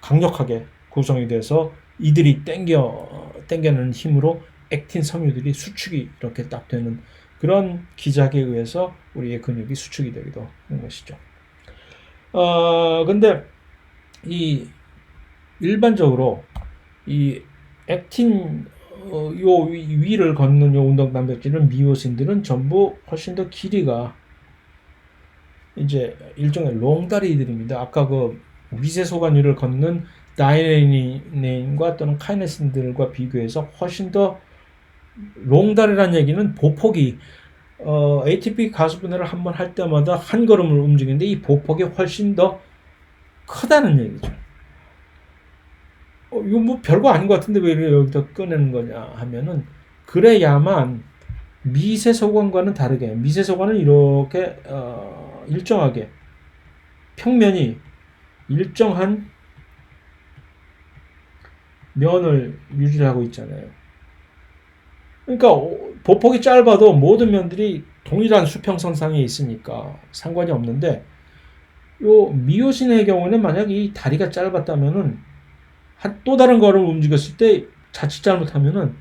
강력하게 구성이 돼서 이들이 땡겨내는 힘으로 액틴 섬유들이 수축이 이렇게 딱 되는 그런 기작에 의해서 우리의 근육이 수축이 되기도 하는 것이죠. 근데 이 일반적으로 이 액틴 요 위를 걷는 요 운동 단백질은 미오신들은 전부 훨씬 더 길이가 이제 일종의 롱다리들입니다. 아까 그 미세 소관 위를 걷는 다이네인과 또는 카이네신들과 비교해서 훨씬 더 롱다리라는 얘기는 보폭이 ATP 가수분해를 한번 할 때마다 한 걸음을 움직이는데 이 보폭이 훨씬 더 크다는 얘기죠. 이거 뭐 별거 아닌 것 같은데 왜 여기다 꺼내는 거냐 하면은 그래야만 미세소관과는 다르게 미세소관은 이렇게 일정하게 평면이 일정한 면을 유지하고 있잖아요. 그러니까 보폭이 짧아도 모든 면들이 동일한 수평선상에 있으니까 상관이 없는데 요 미오신의 경우는 만약 이 다리가 짧았다면은 또 다른 거를 움직였을 때 자칫 잘못하면은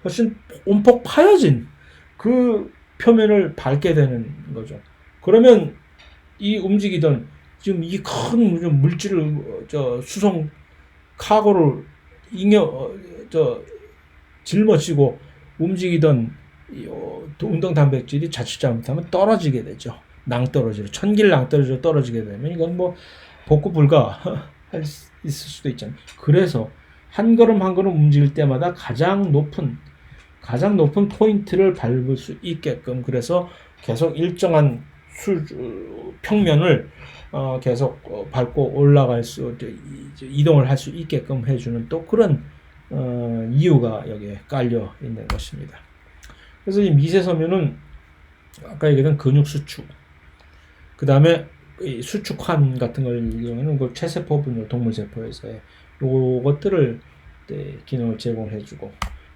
훨씬 온폭 파여진 그 표면을 밟게 되는 거죠. 그러면 이 움직이던 지금 이 큰 물질을 수송 카고를 짊어지고 움직이던 운동 단백질이 자칫 잘못하면 떨어지게 되죠. 낭떠러지로 천길 낭떠러지로 떨어지게 되면 이건 뭐 복구 불가 할 수 있을 수도 있잖아요. 그래서 한 걸음 한 걸음 움직일 때마다 가장 높은 포인트를 밟을 수 있게끔 그래서 계속 일정한 평면을 계속 밟고 올라갈 수 이동을 할 수 있게끔 해주는 또 그런 이유가 여기에 깔려 있는 것입니다. 그래서 이 미세섬유는 아까 얘기했던 근육 수축, 그 다음에 수축환 같은 걸 이용하는 그 체세포 분열 동물세포에서의 요것들을 기능을 제공해주고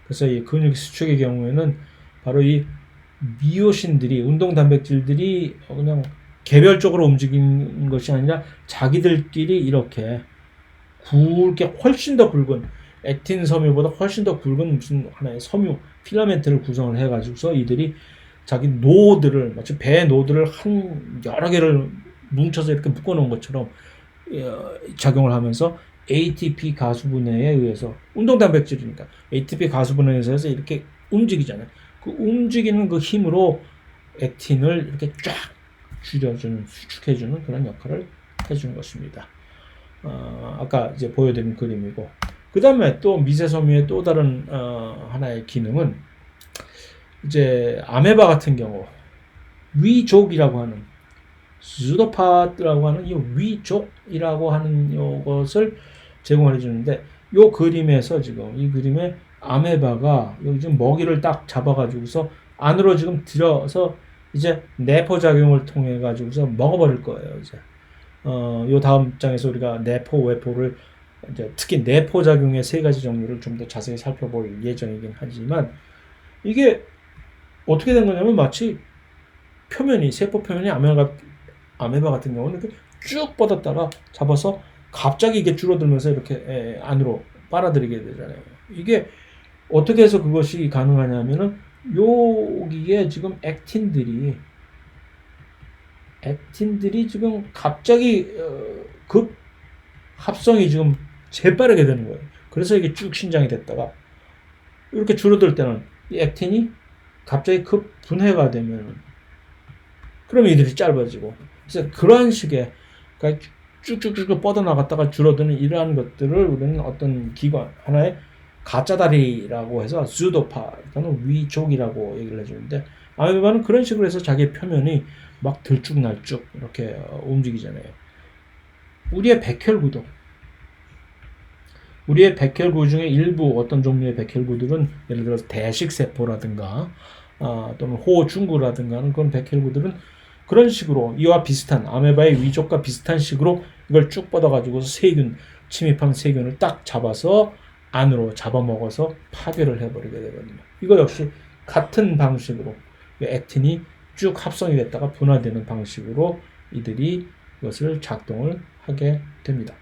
그래서 이 근육 수축의 경우에는 바로 이 미오신들이 운동 단백질들이 그냥 개별적으로 움직이는 것이 아니라 자기들끼리 이렇게 굵게 훨씬 더 굵은 액틴 섬유보다 훨씬 더 굵은 무슨 하나의 섬유 필라멘트를 구성을 해가지고서 이들이 자기 노들을 마치 배 노들을 한 여러 개를 뭉쳐서 이렇게 묶어놓은 것처럼 작용을 하면서 ATP 가수분해에 의해서 운동 단백질이니까 ATP 가수분해에서 이렇게 움직이잖아요. 그 움직이는 그 힘으로 액틴을 이렇게 쫙 줄여주는 수축해주는 그런 역할을 해주는 것입니다. 아까 이제 보여드린 그림이고 그 다음에 또 미세섬유의 또 다른 하나의 기능은 이제 아메바 같은 경우 위족이라고 하는 수도파라고 하는 이 위족이라고 하는 이것을 제공해 주는데 요 그림에서 지금 이 그림에 아메바가 여기 지금 먹이를 딱 잡아가지고서 안으로 지금 들어서 이제 내포 작용을 통해 가지고서 먹어버릴 거예요. 이제 요 다음 장에서 우리가 내포 외포를 이제 특히 내포 작용의 세 가지 종류를 좀 더 자세히 살펴볼 예정이긴 하지만 이게 어떻게 된 거냐면 마치 표면이 세포 표면이 아메바 같은 경우는 이렇게 쭉 뻗었다가 잡아서 갑자기 이게 줄어들면서 이렇게 안으로 빨아들이게 되잖아요. 이게 어떻게 해서 그것이 가능하냐면은 여기에 지금 액틴들이 지금 갑자기 급 합성이 지금 재빠르게 되는 거예요. 그래서 이게 쭉 신장이 됐다가 이렇게 줄어들 때는 이 액틴이 갑자기 급 분해가 되면 그러면 이들이 짧아지고 그래서 그러한 식의 그러니까 쭉쭉쭉 뻗어나갔다가 줄어드는 이러한 것들을 우리는 어떤 기관 하나의 가짜다리라고 해서 수도파 또는 위족이라고 얘기를 해주는데 아메바는 그런 식으로 해서 자기 표면이 막 들쭉날쭉 이렇게 움직이잖아요. 우리의 백혈구 중에 일부 어떤 종류의 백혈구들은 예를 들어서 대식세포라든가 또는 호중구라든가 하는 그런 백혈구들은 그런 식으로 이와 비슷한 아메바의 위족과 비슷한 식으로 이걸 쭉 뻗어가지고 침입한 세균을 딱 잡아서 안으로 잡아먹어서 파괴를 해버리게 되거든요. 이거 역시 같은 방식으로 액틴이 쭉 합성이 됐다가 분화되는 방식으로 이들이 이것을 작동을 하게 됩니다.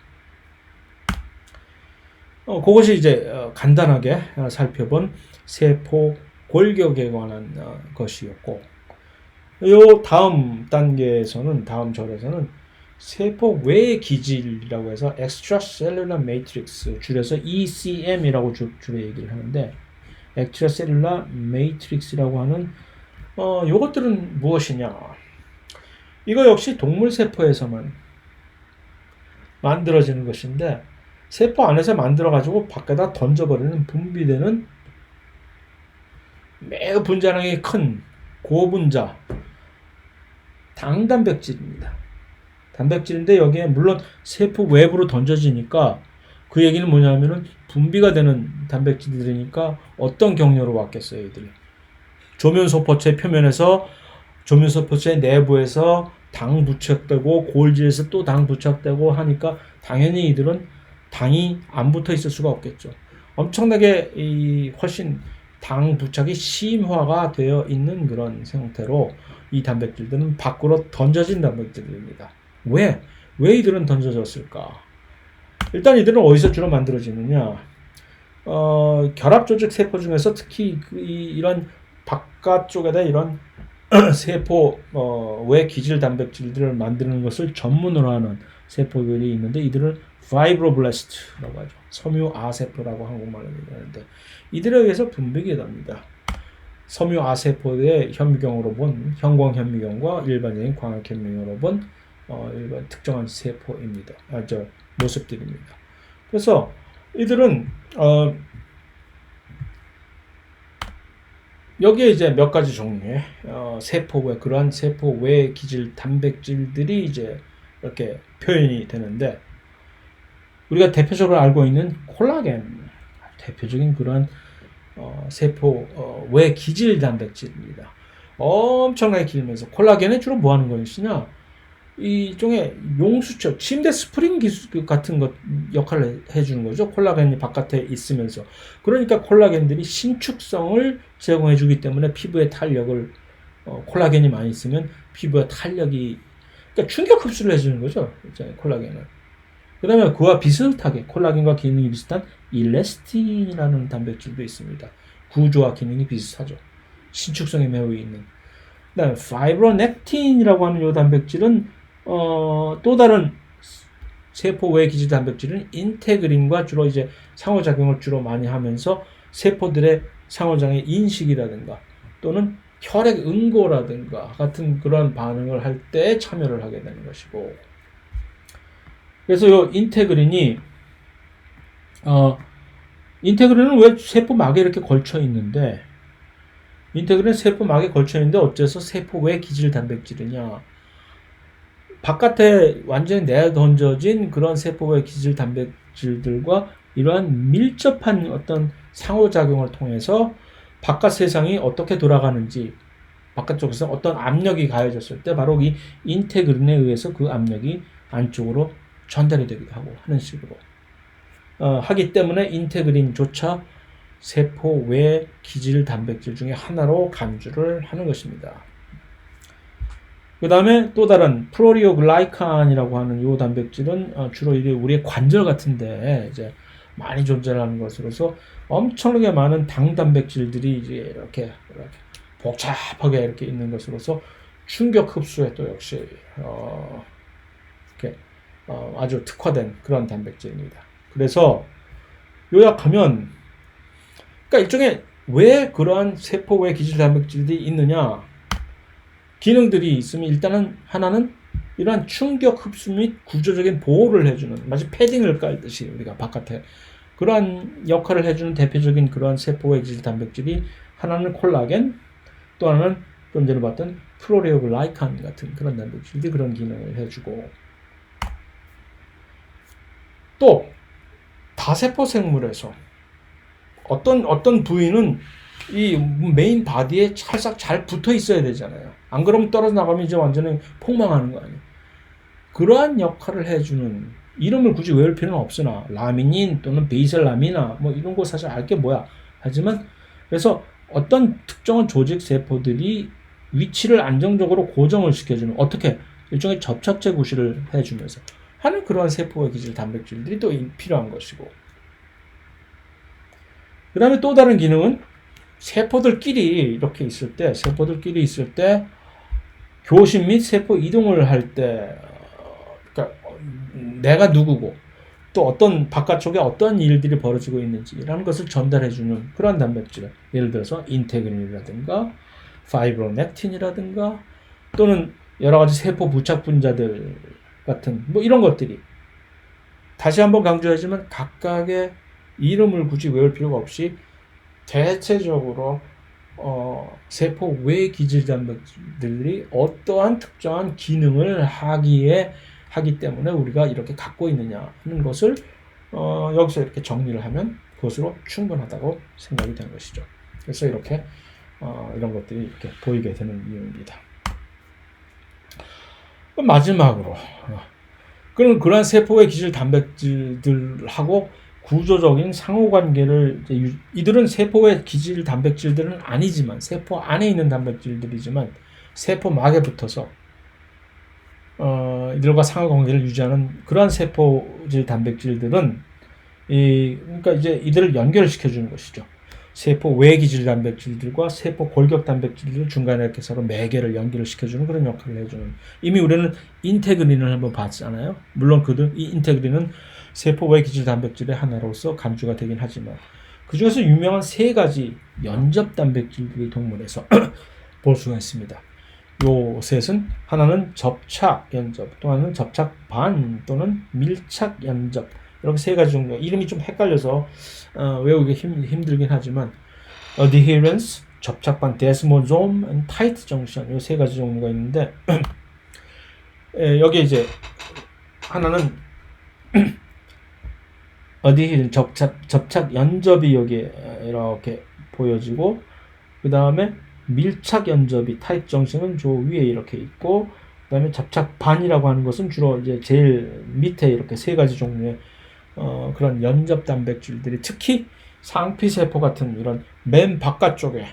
그것이 이제 간단하게 살펴본 세포 골격에 관한 것이었고 요 다음 단계에서는 다음 절에서는 세포 외의 기질이라고 해서 Extracellular Matrix 줄여서 ECM이라고 주로 얘기를 하는데 Extracellular Matrix라고 하는 요것들은 무엇이냐? 이거 역시 동물 세포에서만 만들어지는 것인데 세포 안에서 만들어가지고 밖에다 던져버리는 분비되는 매우 분자량이 큰 고분자 당단백질입니다. 단백질인데 여기에 물론 세포 외부로 던져지니까 그 얘기는 뭐냐면은 분비가 되는 단백질들이니까 어떤 경로로 왔겠어요, 이들이. 조면소포체 표면에서 조면소포체 내부에서 당 부착되고 골지에서 또 당 부착되고 하니까 당연히 이들은 당이 안 붙어 있을 수가 없겠죠. 엄청나게 훨씬 당 부착이 심화가 되어 있는 그런 형태로 이 단백질들은 밖으로 던져진 단백질입니다. 왜 이들은 던져졌을까? 일단 이들은 어디서 주로 만들어지느냐? 결합조직 세포 중에서 특히 이런 바깥쪽에다 이런 세포 외 기질 단백질들을 만드는 것을 전문으로 하는 세포들이 있는데 이들을 파이브로블라스트라고 하죠. 섬유아세포라고 한국말로 얘기하는데 이들에 의해서 분비가 됩니다. 섬유아세포의 현미경으로 본 형광현미경과 일반적인 광학현미경으로 본 일반 특정한 세포입니다. 모습들입니다. 그래서 이들은 여기에 이제 몇 가지 종류의 세포 외 그러한 세포 외 기질 단백질들이 이제 이렇게 표현이 되는데 우리가 대표적으로 알고 있는 콜라겐 대표적인 그런 세포 외 기질 단백질입니다. 엄청나게 길면서 콜라겐은 주로 뭐 하는 것이냐? 일종의 용수철, 침대 스프링 기술 같은 것 역할을 해주는 거죠. 콜라겐이 바깥에 있으면서. 그러니까 콜라겐들이 신축성을 제공해주기 때문에 피부에 탄력을, 콜라겐이 많이 있으면 피부에 탄력이, 그러니까 충격 흡수를 해주는 거죠. 이제 콜라겐은. 그 다음에 그와 비슷하게 콜라겐과 기능이 비슷한 일레스틴이라는 단백질도 있습니다. 구조와 기능이 비슷하죠. 신축성이 매우 있는. 그 다음에 파이브로넥틴이라고 하는 이 단백질은 또 다른 세포 외 기질 단백질은 인테그린과 주로 이제 상호작용을 주로 많이 하면서 세포들의 상호작용의 인식이라든가 또는 혈액 응고라든가 같은 그런 반응을 할 때 참여를 하게 되는 것이고 그래서 이 인테그린은 왜 세포막에 이렇게 걸쳐 있는데 인테그린은 세포막에 걸쳐 있는데 어째서 세포 외 기질 단백질이냐 바깥에 완전히 내던져진 그런 세포 외 기질 단백질들과 이러한 밀접한 어떤 상호작용을 통해서 바깥 세상이 어떻게 돌아가는지 바깥쪽에서 어떤 압력이 가해졌을 때 바로 이 인테그린에 의해서 그 압력이 안쪽으로 전달이 되기도 하고 하는 식으로 하기 때문에 인테그린조차 세포 외 기질 단백질 중에 하나로 간주를 하는 것입니다. 그 다음에 또 다른 프로리오글라이칸이라고 하는 이 단백질은 주로 이게 우리의 관절 같은데 이제 많이 존재하는 것으로서 엄청나게 많은 당 단백질들이 이제 이렇게 복잡하게 이렇게 있는 것으로서 충격 흡수에 또 역시 이렇게 아주 특화된 그런 단백질입니다. 그래서 요약하면 그러니까 일종의 왜 그러한 세포 외 기질 단백질들이 있느냐 기능들이 있으면 일단은 하나는 이러한 충격 흡수 및 구조적인 보호를 해주는 마치 패딩을 깔듯이 우리가 바깥에 그러한 역할을 해주는 대표적인 그러한 세포 외 기질 단백질이 하나는 콜라겐 또 하나는 좀 전에 봤던 프로리오글라이칸 같은 그런 단백질들이 그런 기능을 해주고 또 다세포 생물에서 어떤 부위는 이 메인 바디에 찰싹 잘 붙어 있어야 되잖아요. 안 그러면 떨어져 나가면 이제 완전히 폭망하는 거 아니에요. 그러한 역할을 해주는 이름을 굳이 외울 필요는 없으나 라미닌 또는 베이셀라미나 뭐 이런 거 사실 알 게 뭐야. 하지만 그래서 어떤 특정한 조직 세포들이 위치를 안정적으로 고정을 시켜주는 어떻게 일종의 접착제 구실을 해주면서 하는 그러한 세포의 기질 단백질들이 또 필요한 것이고 그 다음에 또 다른 기능은 세포들끼리 이렇게 있을 때 교신 및 세포 이동을 할 때 그러니까 내가 누구고 또 어떤 바깥쪽에 어떤 일들이 벌어지고 있는지라는 것을 전달해주는 그런 단백질 예를 들어서 인테그린이라든가 파이브로넥틴이라든가 또는 여러 가지 세포 부착 분자들 같은 뭐 이런 것들이 다시 한번 강조하지만 각각의 이름을 굳이 외울 필요가 없이 대체적으로 세포 외 기질 단백질들이 어떠한 특정한 기능을 하기 때문에 우리가 이렇게 갖고 있느냐 하는 것을 여기서 이렇게 정리를 하면 그것으로 충분하다고 생각이 되는 것이죠. 그래서 이렇게 이런 것들이 이렇게 보이게 되는 이유입니다. 마지막으로 그럼 그러한 세포의 기질 단백질들하고 구조적인 상호관계를 이들은 세포의 기질 단백질들은 아니지만 세포 안에 있는 단백질들이지만 세포막에 붙어서 이들과 상호관계를 유지하는 그러한 세포질 단백질들은 그러니까 이제 이들을 연결시켜 주는 것이죠. 세포 외 기질 단백질들과 세포 골격 단백질들 중간에 이렇게 서로 매개를 연결을 시켜주는 그런 역할을 해주는. 이미 우리는 인테그린을 한번 봤잖아요. 물론 이 인테그린은 세포 외 기질 단백질의 하나로서 간주가 되긴 하지만 그 중에서 유명한 세 가지 연접 단백질들이 동물에서 볼 수가 있습니다. 요 셋은 하나는 접착 연접, 또 하나는 접착 반 또는 밀착 연접. 이렇게 세 가지 종류. 이름이 좀 헷갈려서 외우기 힘들긴 하지만 adherence, 접착반, desmosome, and tight junction 이 세 가지 종류가 있는데 여기 이제 하나는 adherence 접착 연접이 여기 이렇게 보여지고 그 다음에 밀착 연접이 tight junction은 저 위에 이렇게 있고 그 다음에 접착 반이라고 하는 것은 주로 이제 제일 밑에 이렇게 세 가지 종류의 그런 연접 단백질들이 특히 상피세포 같은 이런 맨 바깥쪽에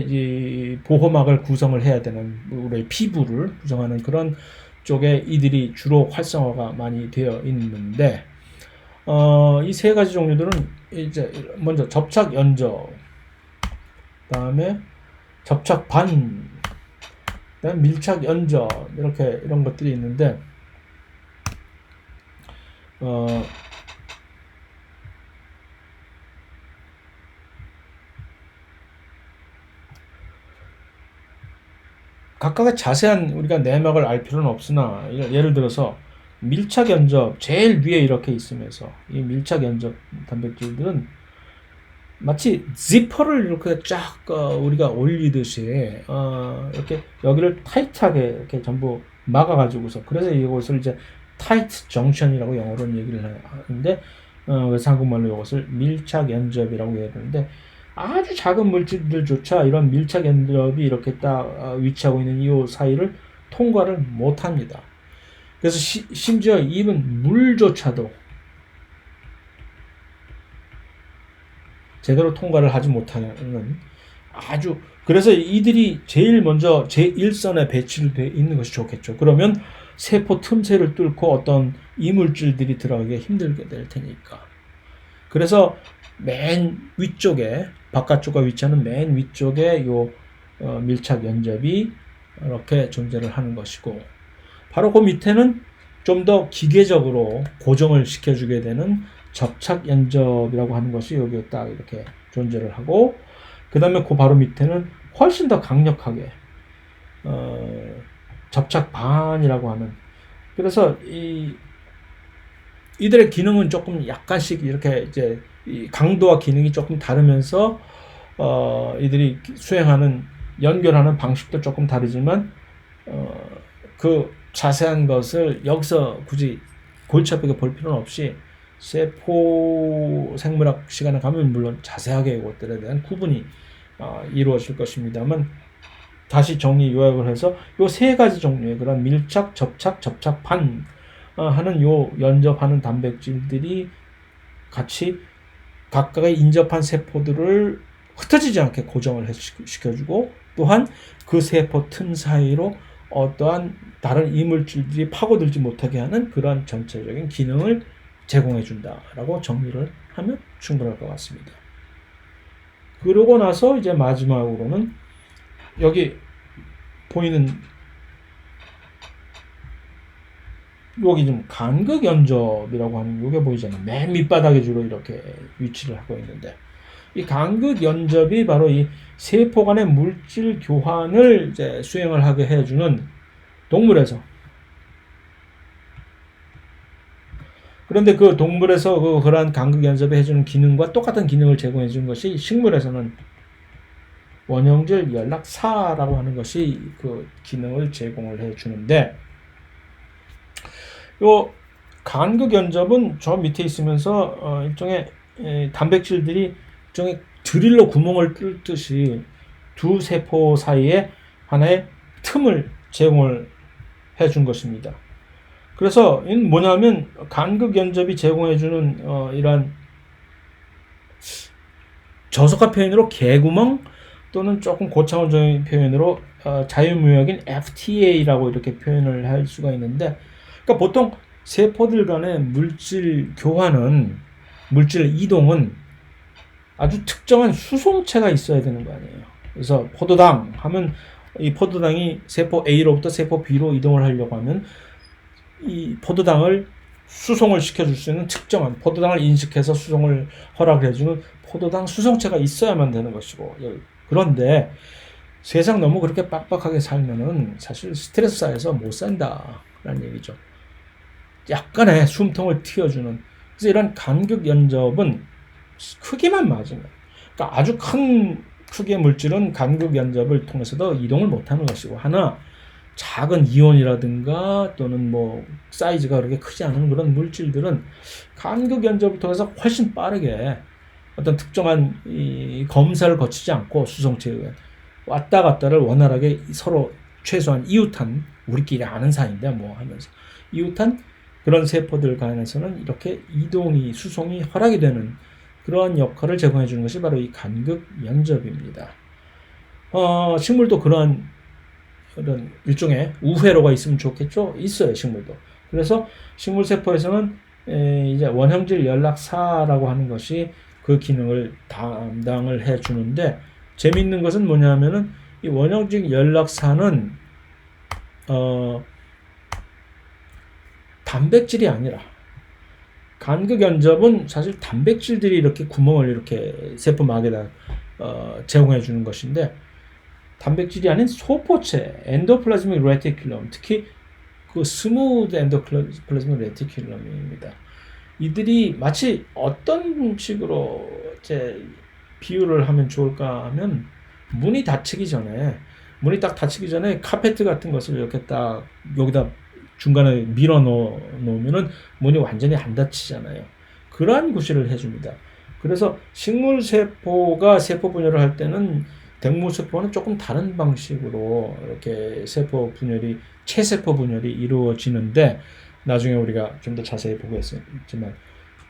이 보호막을 구성을 해야 되는 우리의 피부를 구성하는 그런 쪽에 이들이 주로 활성화가 많이 되어 있는데 이 세 가지 종류들은 이제 먼저 접착 연접, 그다음에 접착 반, 그다음에 밀착 연접 이렇게 이런 것들이 있는데 각각의 자세한 우리가 내막을 알 필요는 없으나 예를 들어서 밀착 연접 제일 위에 이렇게 있으면서 이 밀착 연접 단백질들은 마치 지퍼를 이렇게 쫙 우리가 올리듯이 이렇게 여기를 타이트하게 이렇게 전부 막아가지고서 그래서 이것을 이제 타이트 정션이라고 영어로는 얘기를 하는데 그래서 한국말로 이것을 밀착 연접이라고 얘기하는데 아주 작은 물질들조차 이런 밀착 연접이 이렇게 딱 위치하고 있는 이 사이를 통과를 못합니다. 그래서 심지어 입은 물조차도 제대로 통과를 하지 못하는 아주 그래서 이들이 제일 먼저 제1선에 배치되어 있는 것이 좋겠죠. 그러면 세포 틈새를 뚫고 어떤 이물질들이 들어가기 힘들게 될 테니까. 그래서 맨 위쪽에 바깥쪽과 위치하는 맨 위쪽에 요 밀착 연접이 이렇게 존재를 하는 것이고 바로 그 밑에는 좀 더 기계적으로 고정을 시켜주게 되는 접착 연접이라고 하는 것이 여기에 딱 이렇게 존재를 하고 그 다음에 그 바로 밑에는 훨씬 더 강력하게 접착 반이라고 하는 그래서 이들의 기능은 조금 약간씩 이렇게 이제 이 강도와 기능이 조금 다르면서 이들이 수행하는 연결하는 방식도 조금 다르지만 그 자세한 것을 여기서 굳이 골치 아프게 볼 필요는 없이 세포 생물학 시간에 가면 물론 자세하게 이것들에 대한 구분이 이루어질 것입니다만 다시 정리 요약을 해서 요 세 가지 종류의 그런 밀착, 접착, 접착반 하는 요 연접하는 단백질들이 같이 각각의 인접한 세포들을 흩어지지 않게 고정을 시켜주고 또한 그 세포 틈 사이로 어떠한 다른 이물질들이 파고들지 못하게 하는 그러한 전체적인 기능을 제공해 준다라고 정리를 하면 충분할 것 같습니다. 그러고 나서 이제 마지막으로는 여기 보이는 여기 좀 간극 연접이라고 하는 이게 보이잖아요. 맨 밑바닥에 주로 이렇게 위치를 하고 있는데 이 간극 연접이 바로 이 세포 간의 물질 교환을 이제 수행을 하게 해주는 동물에서 그런데 그 동물에서 그러한 간극 연접을 해주는 기능과 똑같은 기능을 제공해 주는 것이 식물에서는 원형질 연락사라고 하는 것이 그 기능을 제공을 해 주는데, 요 간극 연접은 저 밑에 있으면서 일종의 단백질들이 일종의 드릴로 구멍을 뚫듯이 두 세포 사이에 하나의 틈을 제공을 해 준 것입니다. 그래서 이는 뭐냐면 간극 연접이 제공해 주는 이러한 저속화 표현으로 개구멍 또는 조금 고차원적인 표현으로 자유무역인 FTA라고 이렇게 표현을 할 수가 있는데, 그러니까 보통 세포들 간의 물질 교환은, 물질 이동은 아주 특정한 수송체가 있어야 되는 거 아니에요. 그래서 포도당 하면 이 포도당이 세포 A로부터 세포 B로 이동을 하려고 하면 이 포도당을 수송을 시켜줄 수 있는 특정한 포도당을 인식해서 수송을 허락을 해주는 포도당 수송체가 있어야만 되는 것이고, 그런데 세상 너무 그렇게 빡빡하게 살면은 사실 스트레스 쌓여서 못 산다라는 얘기죠. 약간의 숨통을 틔워주는. 그래서 이런 간극 연접은 크기만 맞으면, 그러니까 아주 큰 크기의 물질은 간극 연접을 통해서도 이동을 못하는 것이고, 하나 작은 이온이라든가 또는 뭐 사이즈가 그렇게 크지 않은 그런 물질들은 간극 연접을 통해서 훨씬 빠르게 어떤 특정한 이 검사를 거치지 않고 수송체에 의한 왔다 갔다를 원활하게 서로 최소한 이웃한, 우리끼리 아는 사이인데 뭐 하면서 이웃한 그런 세포들 간에서는 이렇게 이동이, 수송이 허락이 되는 그러한 역할을 제공해 주는 것이 바로 이 간극 연접입니다. 식물도 그러한 이런 일종의 우회로가 있으면 좋겠죠? 있어요, 식물도. 그래서 식물 세포에서는 이제 원형질 연락사라고 하는 것이 그 기능을 담당을 해 주는데, 재미있는 것은 뭐냐면은 이 원형질 연락사는 단백질이 아니라, 간극 연접은 사실 단백질들이 이렇게 구멍을 이렇게 세포막에다 제공해 주는 것인데, 단백질이 아닌 소포체, 엔도플라즈믹 레티큘럼, 특히 그 스무드 엔도플라즈믹 레티큘럼입니다. 이들이 마치 어떤 식으로 이제 비유를 하면 좋을까 하면, 문이 닫히기 전에, 문이 딱 닫히기 전에 카페트 같은 것을 이렇게 딱 여기다 중간에 밀어 놓으면은 문이 완전히 안 닫히잖아요. 그러한 구실을 해줍니다. 그래서 식물 세포가 세포 분열을 할 때는 댕무 세포는 조금 다른 방식으로 이렇게 세포 분열이, 체세포 분열이 이루어지는데, 나중에 우리가 좀 더 자세히 보겠지만,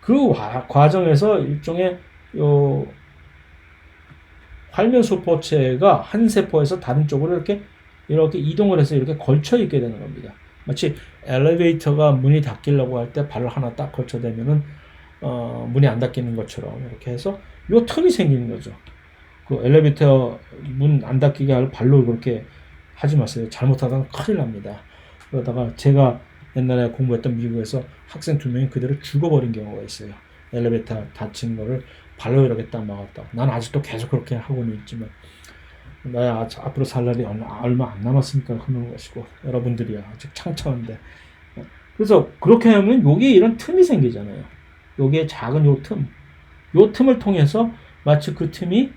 그 과정에서 일종의 요 활면소포체가 한 세포에서 다른 쪽으로 이렇게 이동을 해서 이렇게 걸쳐 있게 되는 겁니다. 마치 엘리베이터가 문이 닫히려고 할 때 발을 하나 딱 걸쳐대면은 문이 안 닫히는 것처럼 이렇게 해서 요 틈이 생기는 거죠. 그 엘리베이터 문 안 닫히게 할 발로 그렇게 하지 마세요. 잘못하다가 큰일 납니다. 그러다가 제가 옛날에 공부했던 미국에서 학생 2명이 그대로 죽어버린 경우가 있어요. 엘리베이터 닫힌 거를 발로 이렇게 딱 막았다. 난 아직도 계속 그렇게 하고는 있지만, 나 앞으로 살 날이 얼마 안 남았으니까 그런 것이고, 여러분들이야 아직 창창한데. 그래서 그렇게 하면 여기에 이런 틈이 생기잖아요. 여기에 작은 요 틈을 통해서 마치 그 틈이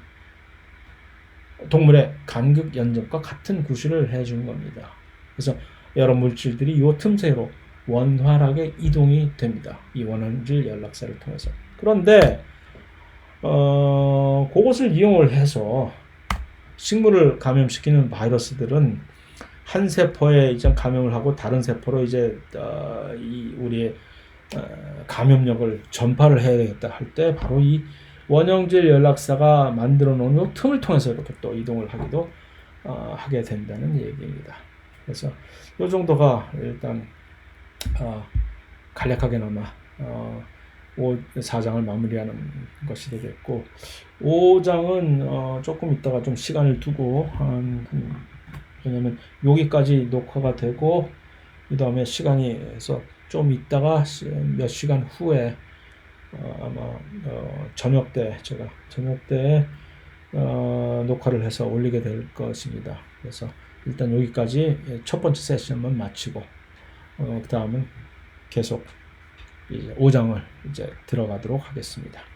동물의 간극 연접과 같은 구실을 해주는 겁니다. 그래서 여러 물질들이 요 틈새로 원활하게 이동이 됩니다. 이 원형질 연락사를 통해서. 그런데 그것을 이용을 해서 식물을 감염시키는 바이러스들은 한 세포에 이제 감염을 하고 다른 세포로 이제 이 우리의 감염력을 전파를 해야 되겠다 할 때, 바로 이 원형질 연락사가 만들어 놓은 요 틈을 통해서 이렇게 또 이동을 하기도 하게 된다는 얘기입니다. 그래서 요 정도가 일단 간략하게나마 4장을 마무리하는 것이 되겠고, 5장은 조금 있다가 좀 시간을 두고 왜냐면 여기까지 녹화가 되고 그 다음에 시간이 해서 좀 있다가 몇 시간 후에 아마 저녁 때 녹화를 해서 올리게 될 것입니다. 그래서 일단 여기까지 첫 번째 세션만 마치고 그 다음은 계속 이제 5장을 이제 들어가도록 하겠습니다.